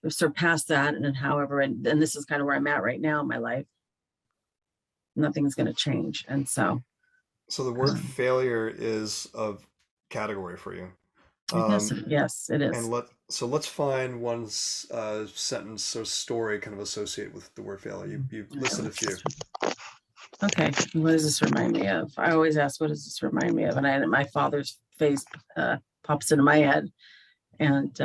or surpass that, and then however, and this is kind of where I'm at right now in my life, nothing's going to change. And so So the word failure is of category for you. yes, it is. And let's find one sentence or story kind of associated with the word failure. You've listed a few. Okay, what does this remind me of? I always ask, what does this remind me of? And my father's face pops into my head, and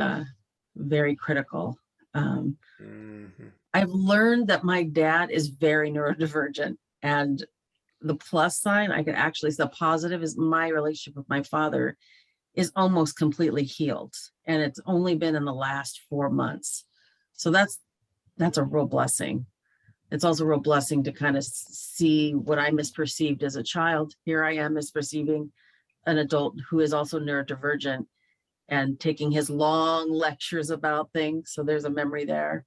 very critical. I've learned that my dad is very neurodivergent, and the plus sign I could actually, the positive is my relationship with my father is almost completely healed, and it's only been in the last 4 months. So that's a real blessing. It's also a real blessing to kind of see what I misperceived as a child. Here I am misperceiving an adult who is also neurodivergent and taking his long lectures about things. So there's a memory there.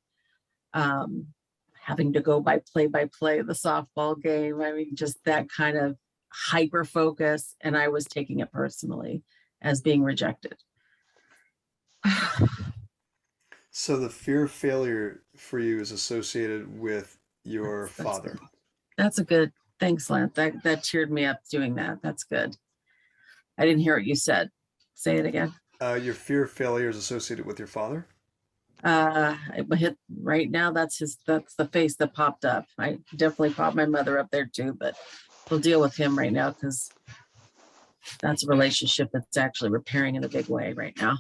Having to go by play the softball game. I mean, just that kind of hyper focus. And I was taking it personally as being rejected. So the fear of failure for you is associated with your father. Good. That's a good, thanks, Lance. That cheered me up doing that. That's good. I didn't hear what you said. Say it again. Your fear of failure is associated with your father? I hit right now. That's the face that popped up. I definitely popped my mother up there too, but we'll deal with him right now because that's a relationship that's actually repairing in a big way right now.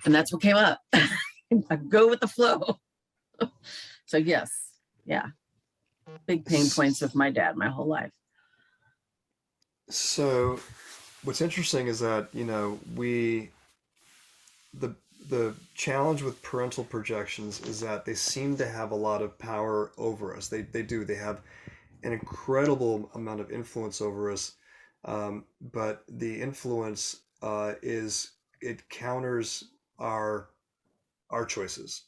And that's what came up. I go with the flow. So yes, yeah. Big pain points with my dad my whole life. So what's interesting is that, the challenge with parental projections is that they seem to have a lot of power over us. They do. They have an incredible amount of influence over us. But the influence it counters our choices.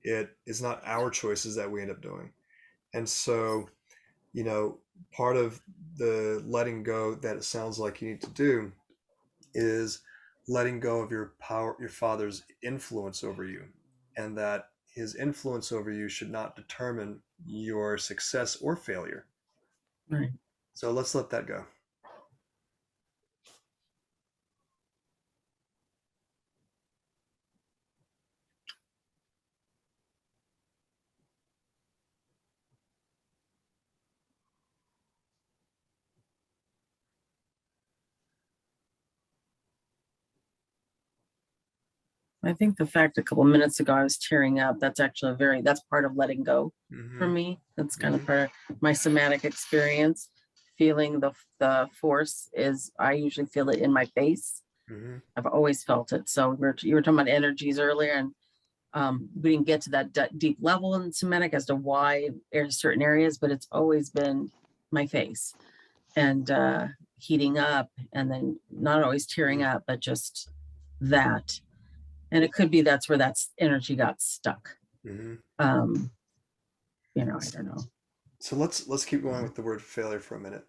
It is not our choices that we end up doing. And so, part of the letting go that it sounds like you need to do is letting go of your father's influence over you, and that his influence over you should not determine your success or failure. Right. So let's let that go. I think the fact a couple of minutes ago I was tearing up, that's actually that's part of letting go for me. That's kind of part of my somatic experience. Feeling the force is, I usually feel it in my face. I've always felt it. So you were talking about energies earlier, and We didn't get to that deep level in somatic as to why certain areas, but it's always been my face and heating up, and then not always tearing up, but just that. And it could be that's where that energy got stuck. Mm-hmm. I don't know. So let's keep going with the word failure for a minute.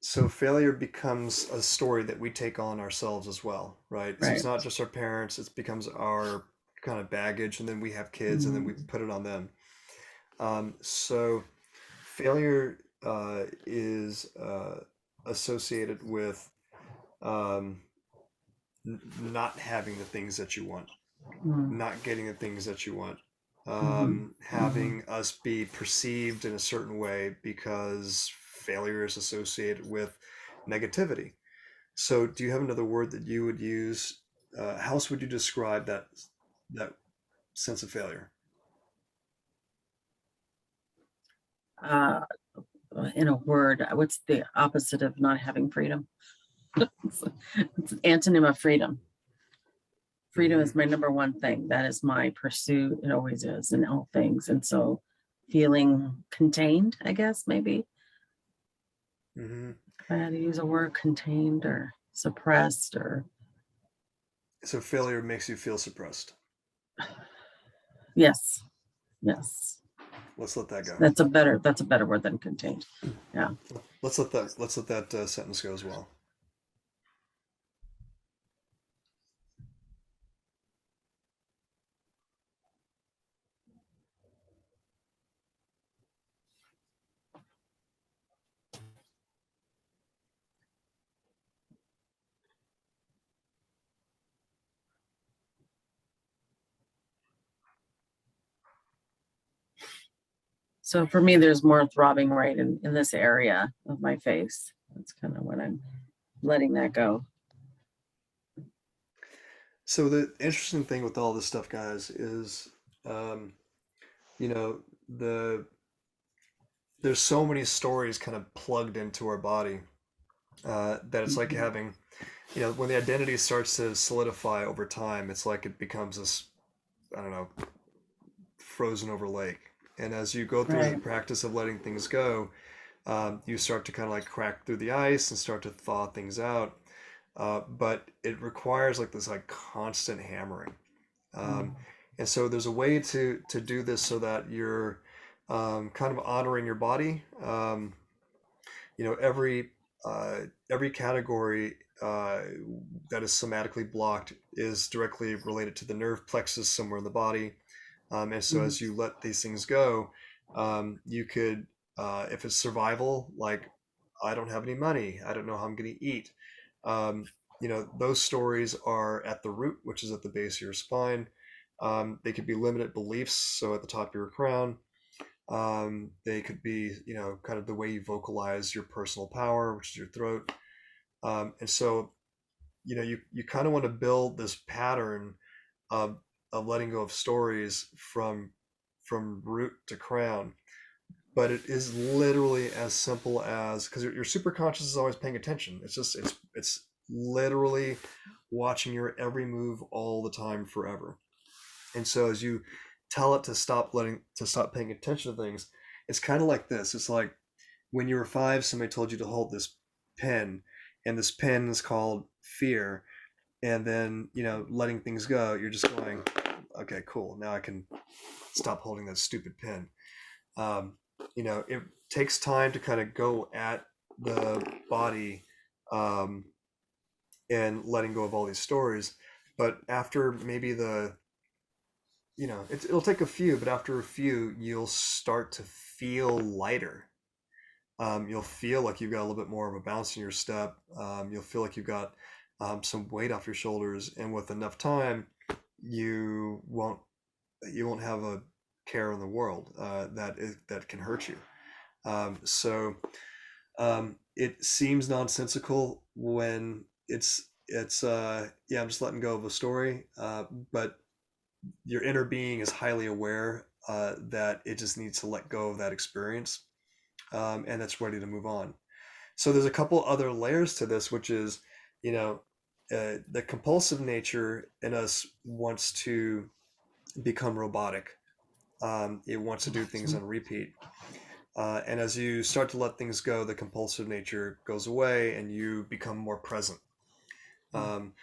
So failure becomes a story that we take on ourselves as well, right? So it's not just our parents, it becomes our kind of baggage, and then we have kids and then we put it on them. So failure is associated with not having the things that you want, not getting the things that you want, having us be perceived in a certain way because failure is associated with negativity. So do you have another word that you would use? How else would you describe that sense of failure? In a word, what's the opposite of not having freedom? It's an antonym of freedom. Freedom is my number one thing. That is my pursuit. It always is in all things. And so feeling contained, I guess, maybe. If I had to use a word, contained or suppressed or. So failure makes you feel suppressed. Yes. Let's let that go. That's a better word than contained. Yeah. Let's let that sentence go as well. So for me, there's more throbbing right in this area of my face. That's kind of when I'm letting that go. So the interesting thing with all this stuff, guys, is, there's so many stories kind of plugged into our body that it's like having, when the identity starts to solidify over time, it's like it becomes this, I don't know, frozen over lake. And as you go through the practice of letting things go, you start to kind of like crack through the ice and start to thaw things out. But it requires like this like constant hammering. And so there's a way to do this so that you're kind of honoring your body. Every category that is somatically blocked is directly related to the nerve plexus somewhere in the body. And so as you let these things go, you could, if it's survival, like I don't have any money, I don't know how I'm going to eat. Those stories are at the root, which is at the base of your spine. They could be limited beliefs, so at the top of your crown. They could be, kind of the way you vocalize your personal power, which is your throat. And so, you kind of want to build this pattern of letting go of stories from root to crown. But it is literally as simple as, because your superconscious is always paying attention. It's literally watching your every move all the time forever. And so as you tell it to stop paying attention to things, it's kind of like this. It's like when you were 5, somebody told you to hold this pen, and this pen is called fear. And then, letting things go, you're just going, okay, cool. Now I can stop holding that stupid pen. It takes time to kind of go at the body and letting go of all these stories. But after maybe it'll take a few, but after a few, you'll start to feel lighter. You'll feel like you've got a little bit more of a bounce in your step. You'll feel like you've got some weight off your shoulders, and with enough time, you won't have a care in the world that can hurt you. It seems nonsensical when it's I'm just letting go of a story, but your inner being is highly aware that it just needs to let go of that experience, and it's ready to move on. So there's a couple other layers to this, which is, the compulsive nature in us wants to become robotic. It wants to do things on repeat. And as you start to let things go, the compulsive nature goes away and you become more present. Um,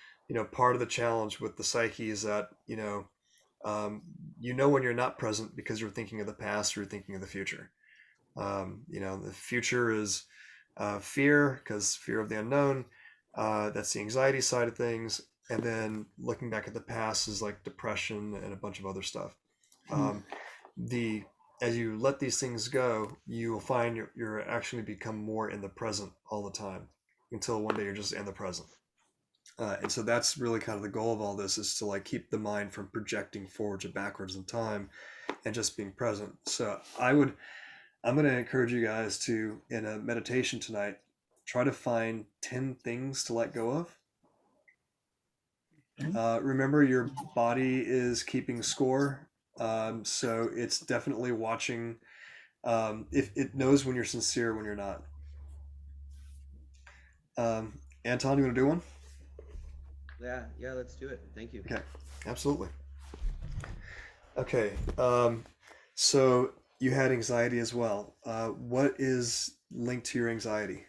part of the challenge with the psyche is that, when you're not present because you're thinking of the past or you're thinking of the future. The future is fear, because fear of the unknown. That's the anxiety side of things. And then looking back at the past is like depression and a bunch of other stuff. Um, the As you let these things go, you will find you're actually become more in the present all the time until one day you're just in the present. And so that's really kind of the goal of all this, is to like keep the mind from projecting forwards or backwards in time and just being present. So I'm going to encourage you guys to, in a meditation tonight, try to find 10 things to let go of. Remember, your body is keeping score. So it's definitely watching. If it knows when you're sincere, when you're not. Anton, you want to do one? Yeah, let's do it. Thank you. Okay, absolutely. Okay, so you had anxiety as well. What is linked to your anxiety?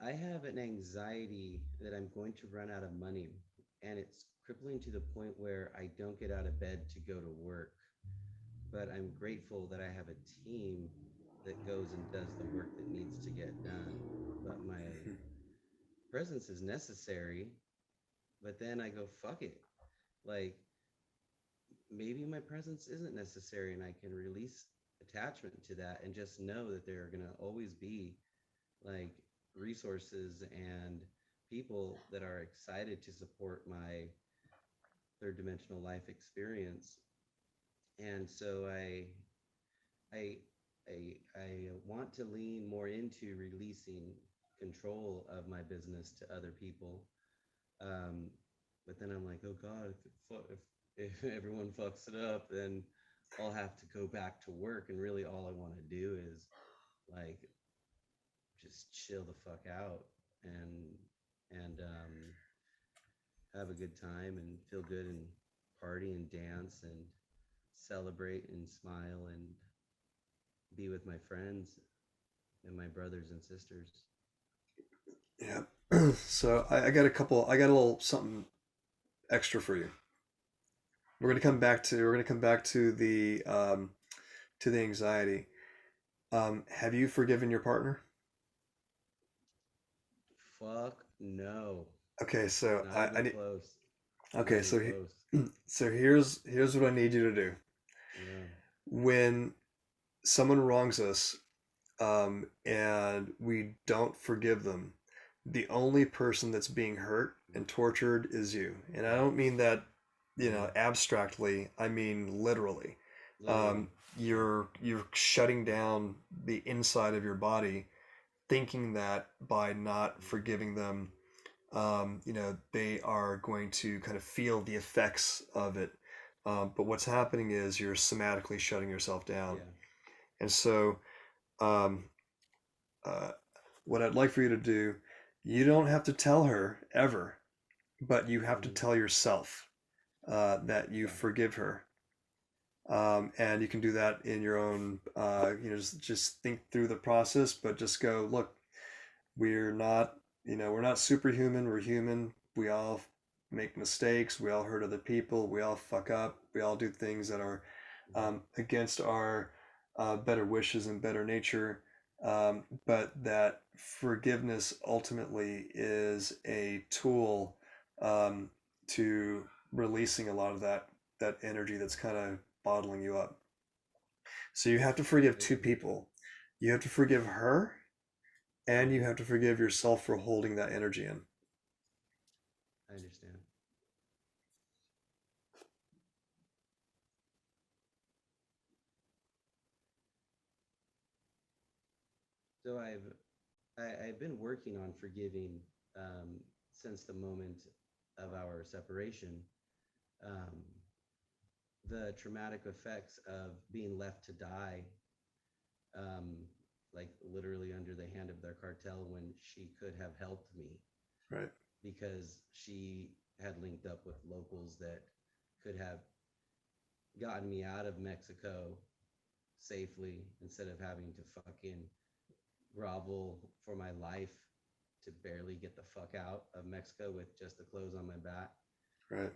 I have an anxiety that I'm going to run out of money, and it's crippling to the point where I don't get out of bed to go to work. But I'm grateful that I have a team that goes and does the work that needs to get done. But my presence is necessary, but then I go, fuck it. Like, maybe my presence isn't necessary, and I can release attachment to that and just know that there are going to always be like resources and people that are excited to support my third dimensional life experience. And so I I want to lean more into releasing control of my business to other people. Um, but then I'm like, oh God, if everyone fucks it up, then I'll have to go back to work. And really, all I want to do is like just chill the fuck out and have a good time and feel good and party and dance and celebrate and smile and be with my friends and my brothers and sisters. Yeah. So I got a couple. I got a little something extra for you. We're gonna come back to the anxiety. Have you forgiven your partner? Fuck no. Okay, so Not I even need. close. Okay, Not even close. so here's what I need you to do. Yeah. When someone wrongs us, and we don't forgive them, the only person that's being hurt and tortured is you. And I don't mean that, abstractly. I mean literally. Literally. You're shutting down the inside of your body, thinking that by not forgiving them, they are going to kind of feel the effects of it. But what's happening is you're somatically shutting yourself down. Yeah. And so, um, uh, what I'd like for you to do, you don't have to tell her ever, but you have to tell yourself that you forgive her. And you can do that in your own, just think through the process, but just go, look, we're not, we're not superhuman. We're human. We all make mistakes. We all hurt other people. We all fuck up. We all do things that are against our better wishes and better nature. But that forgiveness ultimately is a tool to releasing a lot of that energy that's kind of bottling you up. So you have to forgive two people. You have to forgive her, and you have to forgive yourself for holding that energy in. I understand. So I've been working on forgiving since the moment of our separation. Um, the traumatic effects of being left to die, um, like literally under the hand of their cartel when she could have helped me Right. because she had linked up with locals that could have gotten me out of Mexico safely instead of having to fucking grovel for my life to barely get the fuck out of Mexico with just the clothes on my back. Right.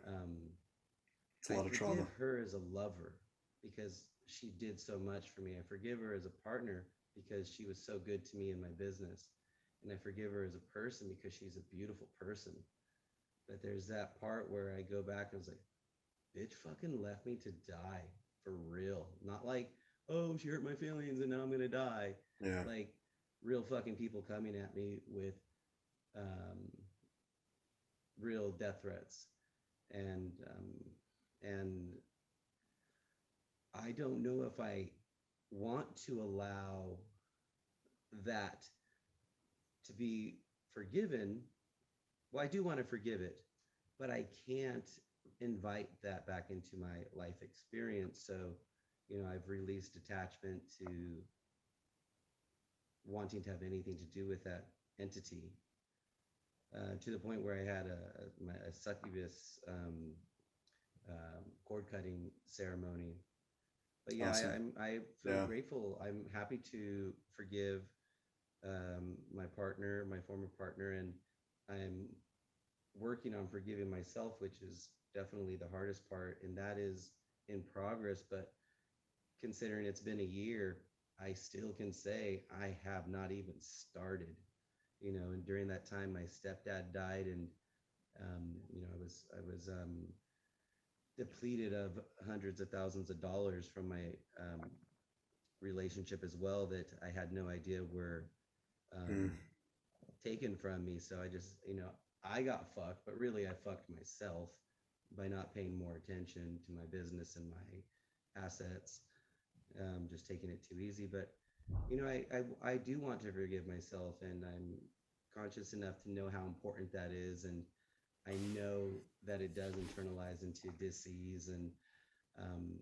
It's a I lot of trauma. forgive her as a lover because she did so much for me. I forgive her as a partner because she was so good to me in my business. And I forgive her as a person because she's a beautiful person. But there's that part where I go back and was like, bitch fucking left me to die for real. Not like, oh, she hurt my feelings and now I'm gonna die. Yeah. Like real fucking people coming at me with um, real death threats. And I don't know if I want to allow that to be forgiven. Well, I do want to forgive it, but I can't invite that back into my life experience. So, I've released attachment to wanting to have anything to do with that entity, to the point where I had a succubus cord cutting ceremony. But yeah, Awesome. I feel Yeah. grateful. I'm happy to forgive my partner, my former partner, and I'm working on forgiving myself, which is definitely the hardest part, and that is in progress. But considering it's been a year, I still can say I have not even started. And during that time, my stepdad died, and I was depleted of hundreds of thousands of dollars from my relationship as well that I had no idea were um, Mm. taken from me. So I got fucked, but really I fucked myself by not paying more attention to my business and my assets, just taking it too easy. But I do want to forgive myself, and I'm conscious enough to know how important that is, and I know that it does internalize into disease, and um,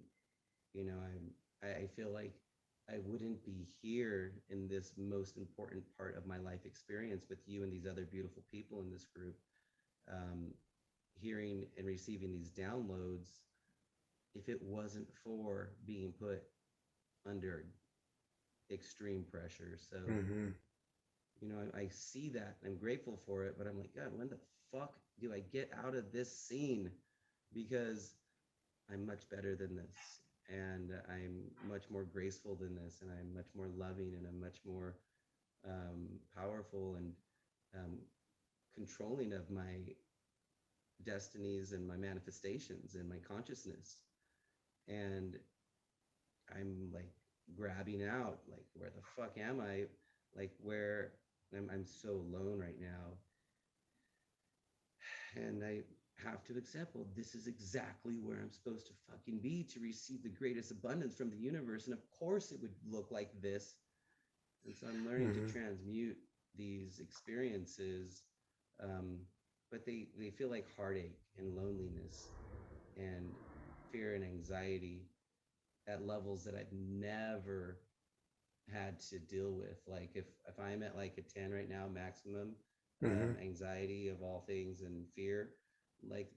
I feel like I wouldn't be here in this most important part of my life experience with you and these other beautiful people in this group, um, hearing and receiving these downloads if it wasn't for being put under extreme pressure. So, Mm-hmm. I see that and I'm grateful for it, but I'm like, God, when the fuck do I get out of this scene? Because I'm much better than this. And I'm much more graceful than this. And I'm much more loving. And I'm much more powerful and um, controlling of my destinies and my manifestations and my consciousness. And I'm like grabbing out, like, where the fuck am I? Like, where I'm so alone right now. And I have to accept, well, this is exactly where I'm supposed to fucking be to receive the greatest abundance from the universe. And of course, it would look like this. And so I'm learning to Mm-hmm. transmute these experiences, um, but they feel like heartache and loneliness and fear and anxiety at levels that I've never had to deal with. Like if I'm at like a 10 right now, maximum Mm-hmm. anxiety of all things and fear, like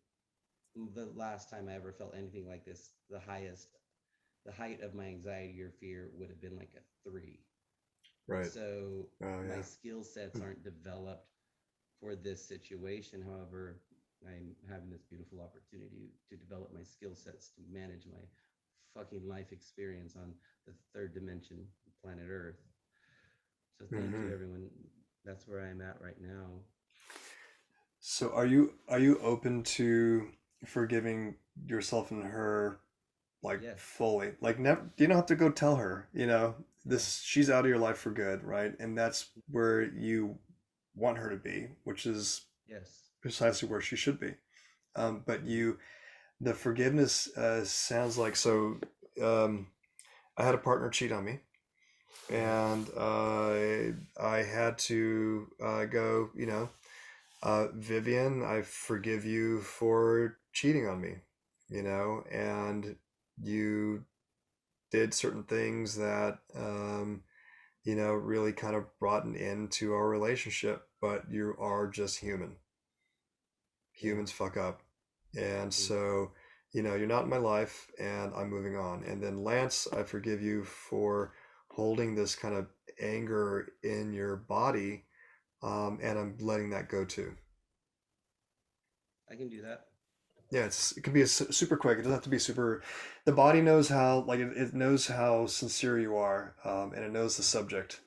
the last time I ever felt anything like this, the height of my anxiety or fear would have been like a 3. Right. So Oh my yeah. skill sets aren't developed for this situation. However, I'm having this beautiful opportunity to develop my skill sets to manage my fucking life experience on the third dimension, planet Earth. So thank Mm-hmm. you, everyone. That's where I'm at right now. So are you open to forgiving yourself and her, like, Yes. fully? Like, never, you don't have to go tell her, Yeah. this, she's out of your life for good, right? And that's where you want her to be, which is Yes. precisely where she should be. But Mhm. the forgiveness sounds like, so. Um, I had a partner cheat on me, and I had to go, Vivian, I forgive you for cheating on me, and you did certain things that, really kind of brought an end to our relationship, but you are just human. humans fuck up. And Mm. so, you're not in my life and I'm moving on. And then Lance, I forgive you for holding this kind of anger in your body, and I'm letting that go too. I can do that. Yeah, it can be super quick. It doesn't have to be super. The body knows how, like, it knows how sincere you are, and it knows the subject.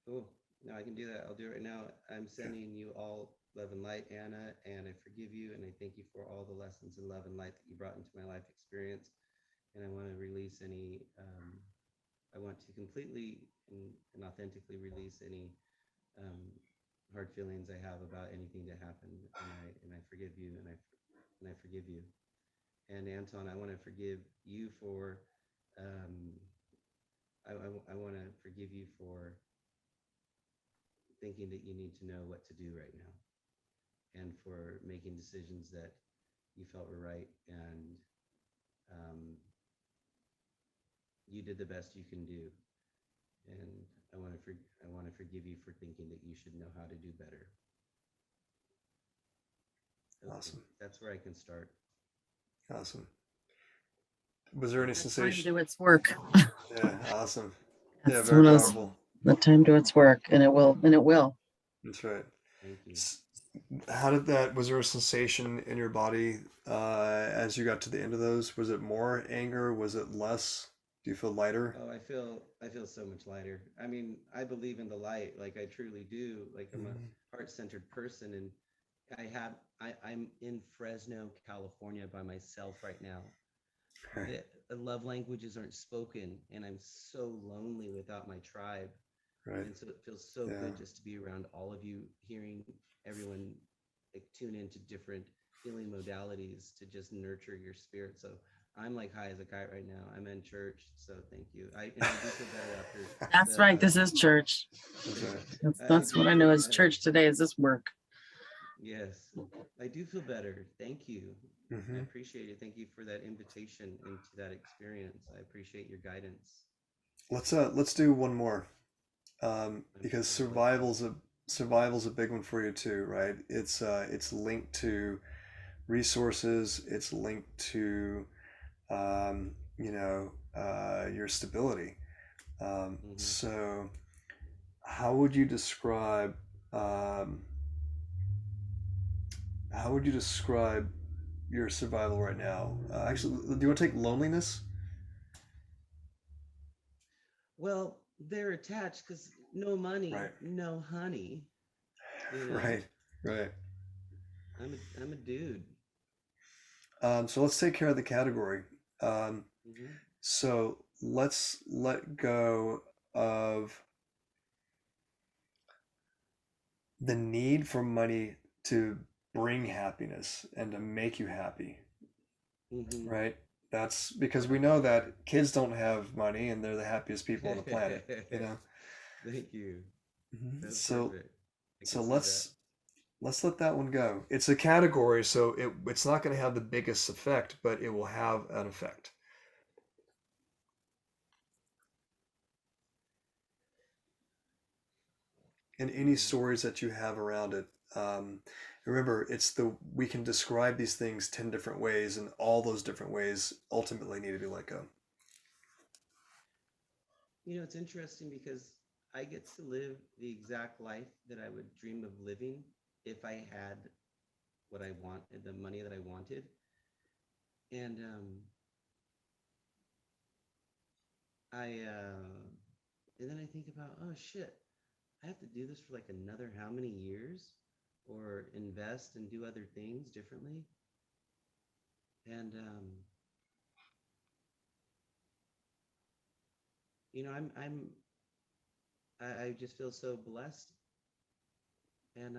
Cool. No, I can do that. I'll do it right now. I'm Yeah. sending you all love and light, Anna, and I forgive you and I thank you for all the lessons in love and light that you brought into my life experience. And I want to release any, I want to completely and authentically release any um, hard feelings I have about anything that happened. And I forgive you and I forgive you. And Anton, I want to forgive you for, um, I want to forgive you for thinking that you need to know what to do right now and for making decisions that you felt were right and um, you did the best you can do. And I want to forgive you for thinking that you should know how to do better. Okay, Awesome. that's where I can start. Awesome. Was there any Let time sensation? do its work. Yeah, awesome. Yeah, That's very one of those. powerful. Let time do its work, and it will. And it will. That's right. Thank you. How did that, was there a sensation in your body as you got to the end of those? Was it more anger? Was it less? Do you feel lighter? Oh, I feel so much lighter. I mean, I believe in the light, like I truly do. Like I'm Mhm. a heart-centered person, and I'm in Fresno, California by myself right now. Right, The love languages aren't spoken, and I'm so lonely without my tribe. right. And so it feels so Yeah, good just to be around all of you, hearing everyone like tune into different healing modalities to just nurture your spirit. So I'm like high as a kite right now. I'm in church, so thank you. I do feel better after That's right. the This is church. that's right. I That's what do I feel know is better. church today. Is this work? Yes, I do feel better. Thank you. I Hmm. appreciate it. Thank you for that invitation into that experience. I appreciate your guidance. Let's do one more, I'm because I would love to. survival's a big one for you too, right? It's linked to resources. It's linked to your stability. Hmm. So how would you describe um, how would you describe your survival right now? Actually, do you want to take loneliness? Well, they're attached because no money, Right, no honey. You know, right, right. I'm a dude. So let's take care of the category. Um, Hmm. so let's let go of the need for money to bring happiness and to make you happy, Hmm. right? That's because we know that kids don't have money and they're the happiest people on the planet, you know? Thank you. Mhm. That's So perfect. I can so see that. let's let that one go. It's a category, so it's not going to have the biggest effect, but it will have an effect. And any Mm. stories that you have around it. Um, Remember, we can describe these things 10 different ways, and all those different ways ultimately need to be let go. You know, it's interesting because I get to live the exact life that I would dream of living if I had what I wanted, the money that I wanted. And and then I think about, oh shit, I have to do this for like another how many years or invest and do other things differently. And you know, I just feel so blessed, and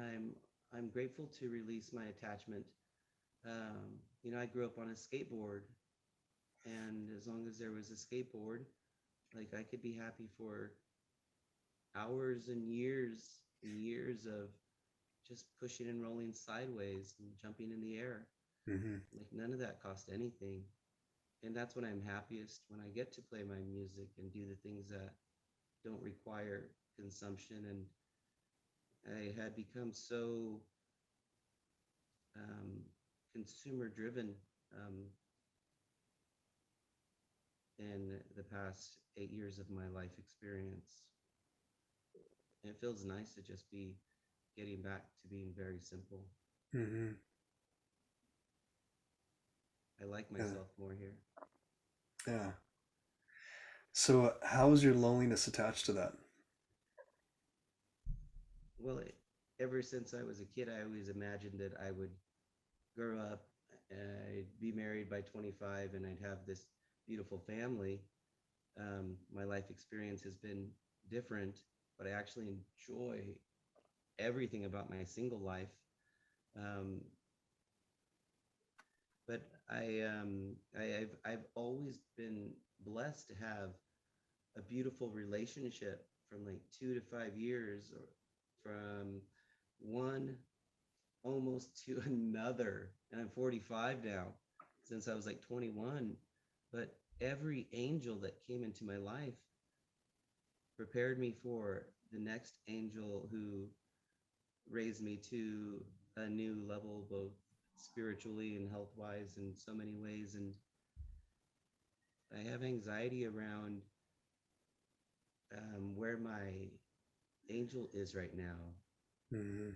I'm grateful to release my attachment. You know, I grew up on a skateboard, and as long as there was a skateboard, like I could be happy for hours and years of just pushing and rolling sideways and jumping in the air. Hmm. Like none of that cost anything. And that's when I'm happiest, when I get to play my music and do the things that don't require consumption. And I had become so um, consumer driven in the past 8 years of my life experience. And it feels nice to just be getting back to being very simple. Mm-hmm. I like Yeah. myself more here. Yeah. So, how is your loneliness attached to that? Well, ever since I was a kid, I always imagined that I would grow up, I'd be married by 25, and I'd have this beautiful family. My life experience has been different, but I actually enjoy everything about my single life. Um, but I've always been blessed to have a beautiful relationship from like 2 to 5 years, or from one almost to another. And I'm 45 now, since I was like 21. But every angel that came into my life prepared me for the next angel who raised me to a new level, both spiritually and health wise, in so many ways. And I have anxiety around where my angel is right now. Mm-hmm.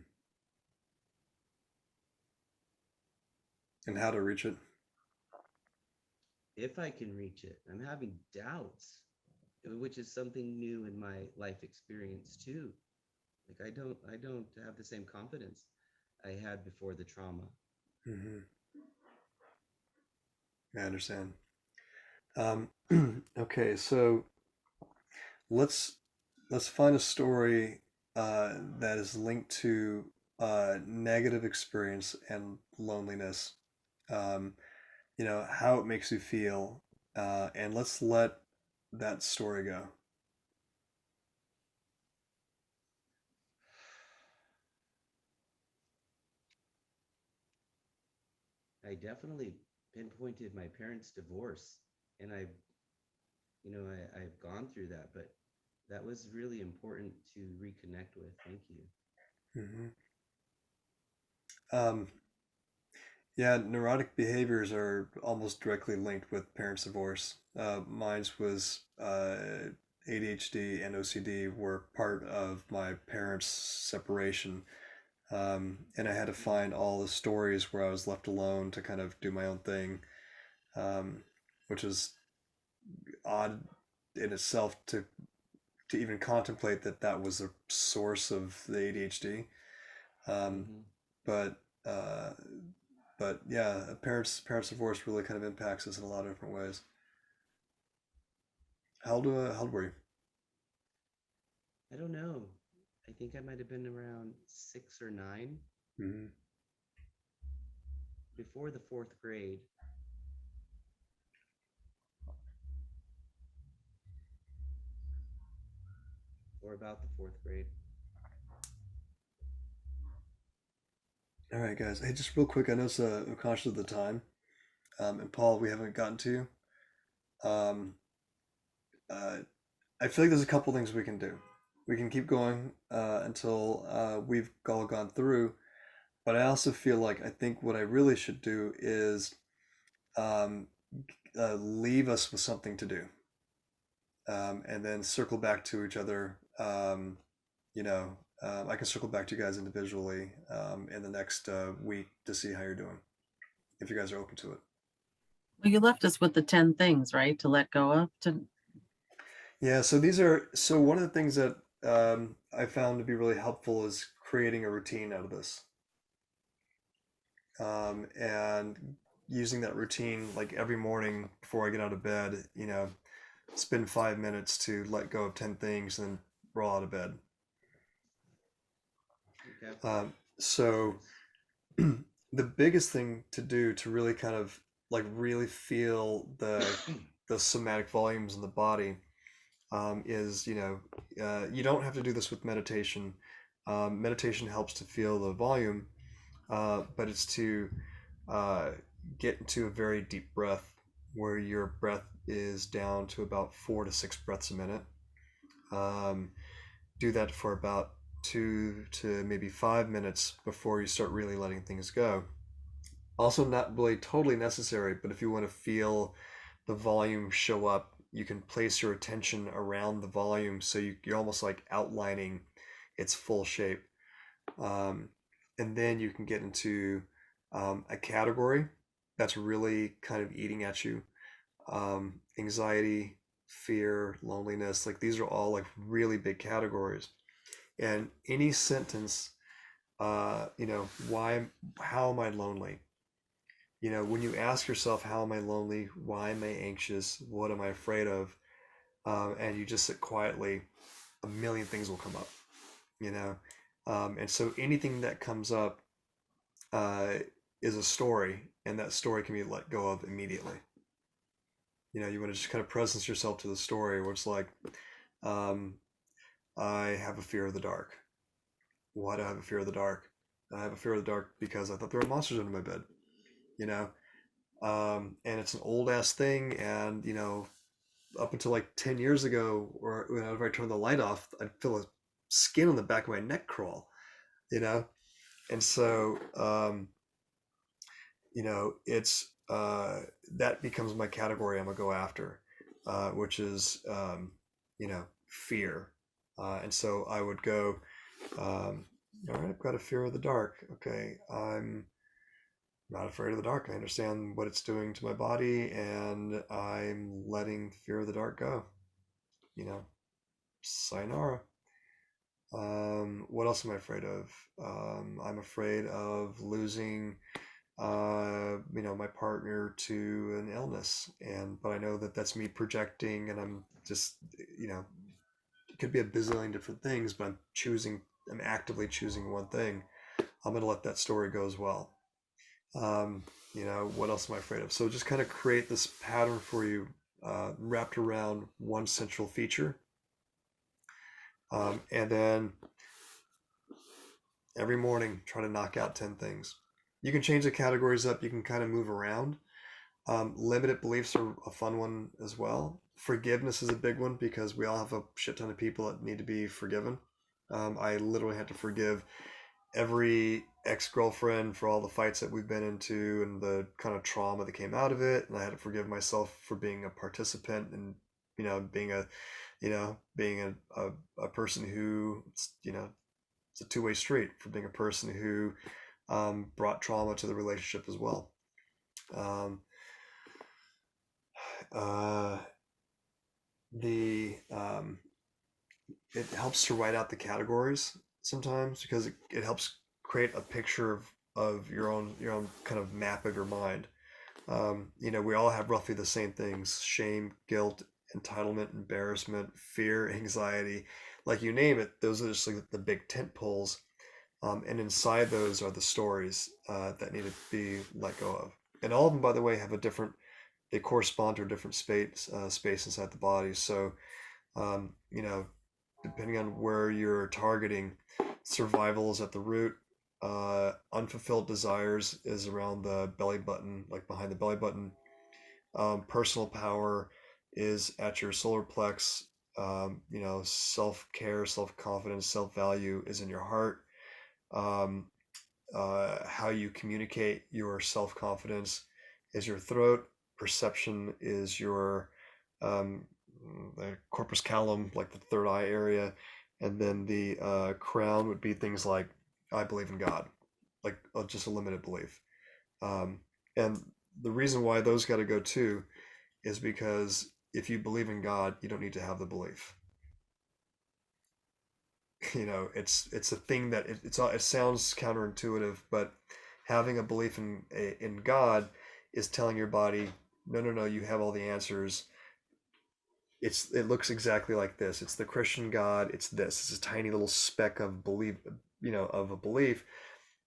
And how to reach it? If I can reach it, I'm having doubts, which is something new in my life experience too. Like I don't have the same confidence I had before the trauma. Mm-hmm. I understand. Okay, so let's let's find a story that is linked to negative experience and loneliness. Um, how it makes you feel, and let's let that story go. I definitely pinpointed my parents' divorce, and I've gone through that, but that was really important to reconnect with. Thank you. Hmm. Um, yeah, neurotic behaviors are almost directly linked with parents' divorce. Mine's was ADHD and OCD were part of my parents' separation. And I had to find all the stories where I was left alone to kind of do my own thing, um, which is odd in itself to even contemplate that that was the source of the ADHD. Um, Hmm. but uh, but yeah, parents divorce really kind of impacts us in a lot of different ways. How old were you? I don't know. I think I might have been around 6 or 9, Mm-hmm. before the fourth grade, or about the fourth grade. All right, guys. Hey, just real quick. I know I'm conscious of the time. And Paul, we haven't gotten to. Um, uh, I feel like there's a couple things we can do. We can keep going until we've all gone through. But I also feel like I think what I really should do is um, leave us with something to do, and then circle back to each other. I can circle back to you guys individually in the next week to see how you're doing, if you guys are open to it. Well, you left us with the 10 things, right, to let go of. To Yeah, so one of the things that I found to be really helpful is creating a routine out of this, and using that routine like every morning before I get out of bed. Spend 5 minutes to let go of 10 things and then roll out of bed. Okay. Makes So sense. the biggest thing to do to really kind of like really feel the somatic volumes in the body is you don't have to do this with meditation. Meditation helps to feel the volume, but it's to uh, get into a very deep breath where your breath is down to about 4 to 6 breaths a minute. Um, do that for about 2 to maybe 5 minutes before you start really letting things go. Also, not really totally necessary, but if you want to feel the volume show up, you can place your attention around the volume so you're almost like outlining its full shape. Um, and then you can get into a category that's really kind of eating at you. Anxiety, fear, loneliness, like these are all like really big categories. And any sentence, how am I lonely? When you ask yourself, how am I lonely? Why am I anxious? What am I afraid of? And you just sit quietly, a million things will come up, you know? And so anything that comes up uh, is a story, and that story can be let go of immediately. You want to just kind of presence yourself to the story where it's like, um, I have a fear of the dark. Why do I have a fear of the dark? I have a fear of the dark because I thought there were monsters under my bed, you know? And it's an old ass thing. And, up until like 10 years ago, or whenever I turn the light off, I'd feel a skin on the back of my neck crawl, you know? And so, it's that becomes my category I'm gonna go after, which is, fear. And so I would go, all right, I've got a fear of the dark. Okay, I'm not afraid of the dark. I understand what it's doing to my body, and I'm letting fear of the dark go. Sayonara. What else am I afraid of? I'm afraid of losing, my partner to an illness, but I know that that's me projecting, and I'm just, it could be a bazillion different things, but I'm actively choosing one thing. I'm gonna let that story go as well. What else am I afraid of? So just kind of create this pattern for you, wrapped around one central feature. And then every morning, try to knock out 10 things. You can change the categories up, you can kind of move around. Limited beliefs are a fun one as well. Forgiveness is a big one because we all have a shit ton of people that need to be forgiven. I literally had to forgive every ex-girlfriend for all the fights that we've been into and the kind of trauma that came out of it, and I had to forgive myself for being a participant and being a person who, it's a two-way street, for being a person who brought trauma to the relationship as well. um, uh, the It helps to write out the categories sometimes because it helps create a picture of your own kind of map of your mind. We all have roughly the same things: shame, guilt, entitlement, embarrassment, fear, anxiety, like you name it. Those are just like the big tent poles. And inside those are the stories that need to be let go of. And all of them, by the way, have a different, they correspond to a different space inside the body. So, um, you know, depending on where you're targeting, survival is at the root. Unfulfilled desires is around the belly button, like behind the belly button. Personal power is at your solar plex. Self care, self confidence, self value is in your heart. Um, how you communicate your self confidence is your throat. Perception is your um, the corpus callosum, like the third eye area, and then the crown would be things like I believe in God, like just a limited belief. And the reason why those got to go too is because if you believe in God, you don't need to have the belief. It's a thing that it sounds counterintuitive, but having a belief in God is telling your body, no, no, no, you have all the answers. It looks exactly like this. It's the Christian God. It's a tiny little speck of belief, of a belief,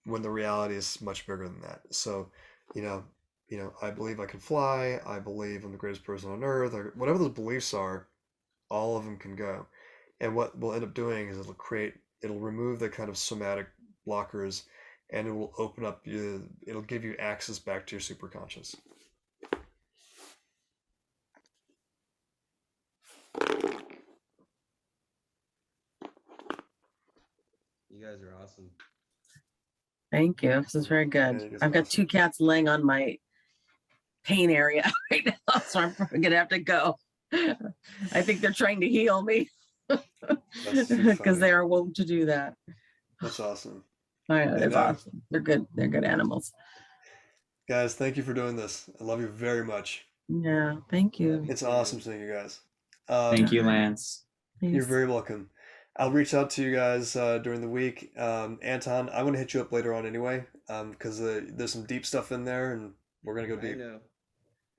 when the reality is much bigger than that. So, you know, I believe I can fly. I believe I'm the greatest person on earth, or whatever those beliefs are. All of them can go. And what we'll end up doing is it'll remove the kind of somatic blockers, and it will open up it'll give you access back to your superconscious. You guys are awesome. Thank you. This is very Yeah, good. you guys I've are got awesome. 2 cats laying on my pain area right now, so I'm probably gonna have to go. I think they're trying to heal me That's too because funny. they are wont to do that. That's awesome. I know, Hey, it's no, awesome. They're good. They're good animals. guys, thank you for doing this. I love you very much. Yeah. Thank Love you. you It's too. awesome seeing you guys. Thank you, Yeah. Lance. You're Thanks. very welcome. I'll reach out to you guys during the week. Anton, I want to hit you up later on anyway, because there's some deep stuff in there, and we're gonna go deep.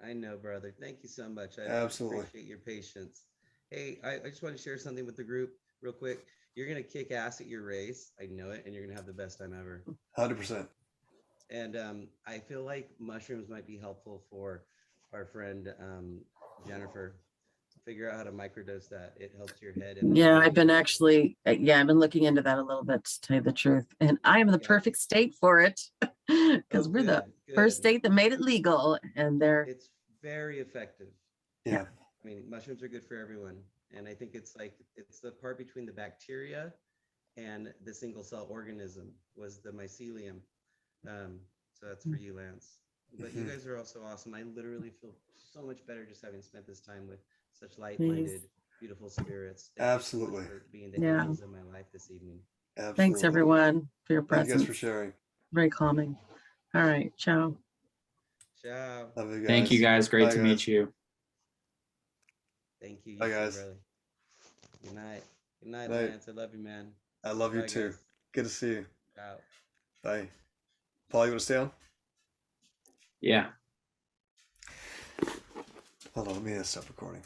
I know, brother. Thank you so much. I Absolutely. appreciate your patience. Hey, I just want to share something with the group real quick. You're gonna kick ass at your race. I know it, and you're gonna have the best time ever. 100%. And I feel like mushrooms might be helpful for our friend Jennifer. Figure out how to microdose that. It helps your head and the Yeah, brain. I've been actually, I've been looking into that a little bit, to tell you the truth. And I am the Yeah. perfect state for it because Oh, we're the good, first good. state that made it legal. And they're, It's very effective. Yeah. I mean, mushrooms are good for everyone. And I think it's like, it's the part between the bacteria and the single cell organism was the mycelium. So that's for you, Lance. But you Mhm. guys are also awesome. I literally feel so much better just having spent this time with such Please. light-minded, beautiful spirits. Thank Absolutely. you so much for being the Yeah. angels in my life this evening. Absolutely. Thanks everyone for your Thank you guys presence. for sharing. Very calming. All right. Ciao. Ciao. Love you guys. Thank you, guys. Great Bye, to guys. meet you. Thank you. You Bye, too, guys. brother. Good night. Good night, Night. Lance. I love you, man. I love you Bye, too. guys. Good to see you. Ciao. Bye. Paul, you want to stay on? Yeah. Hold on, let me stop recording.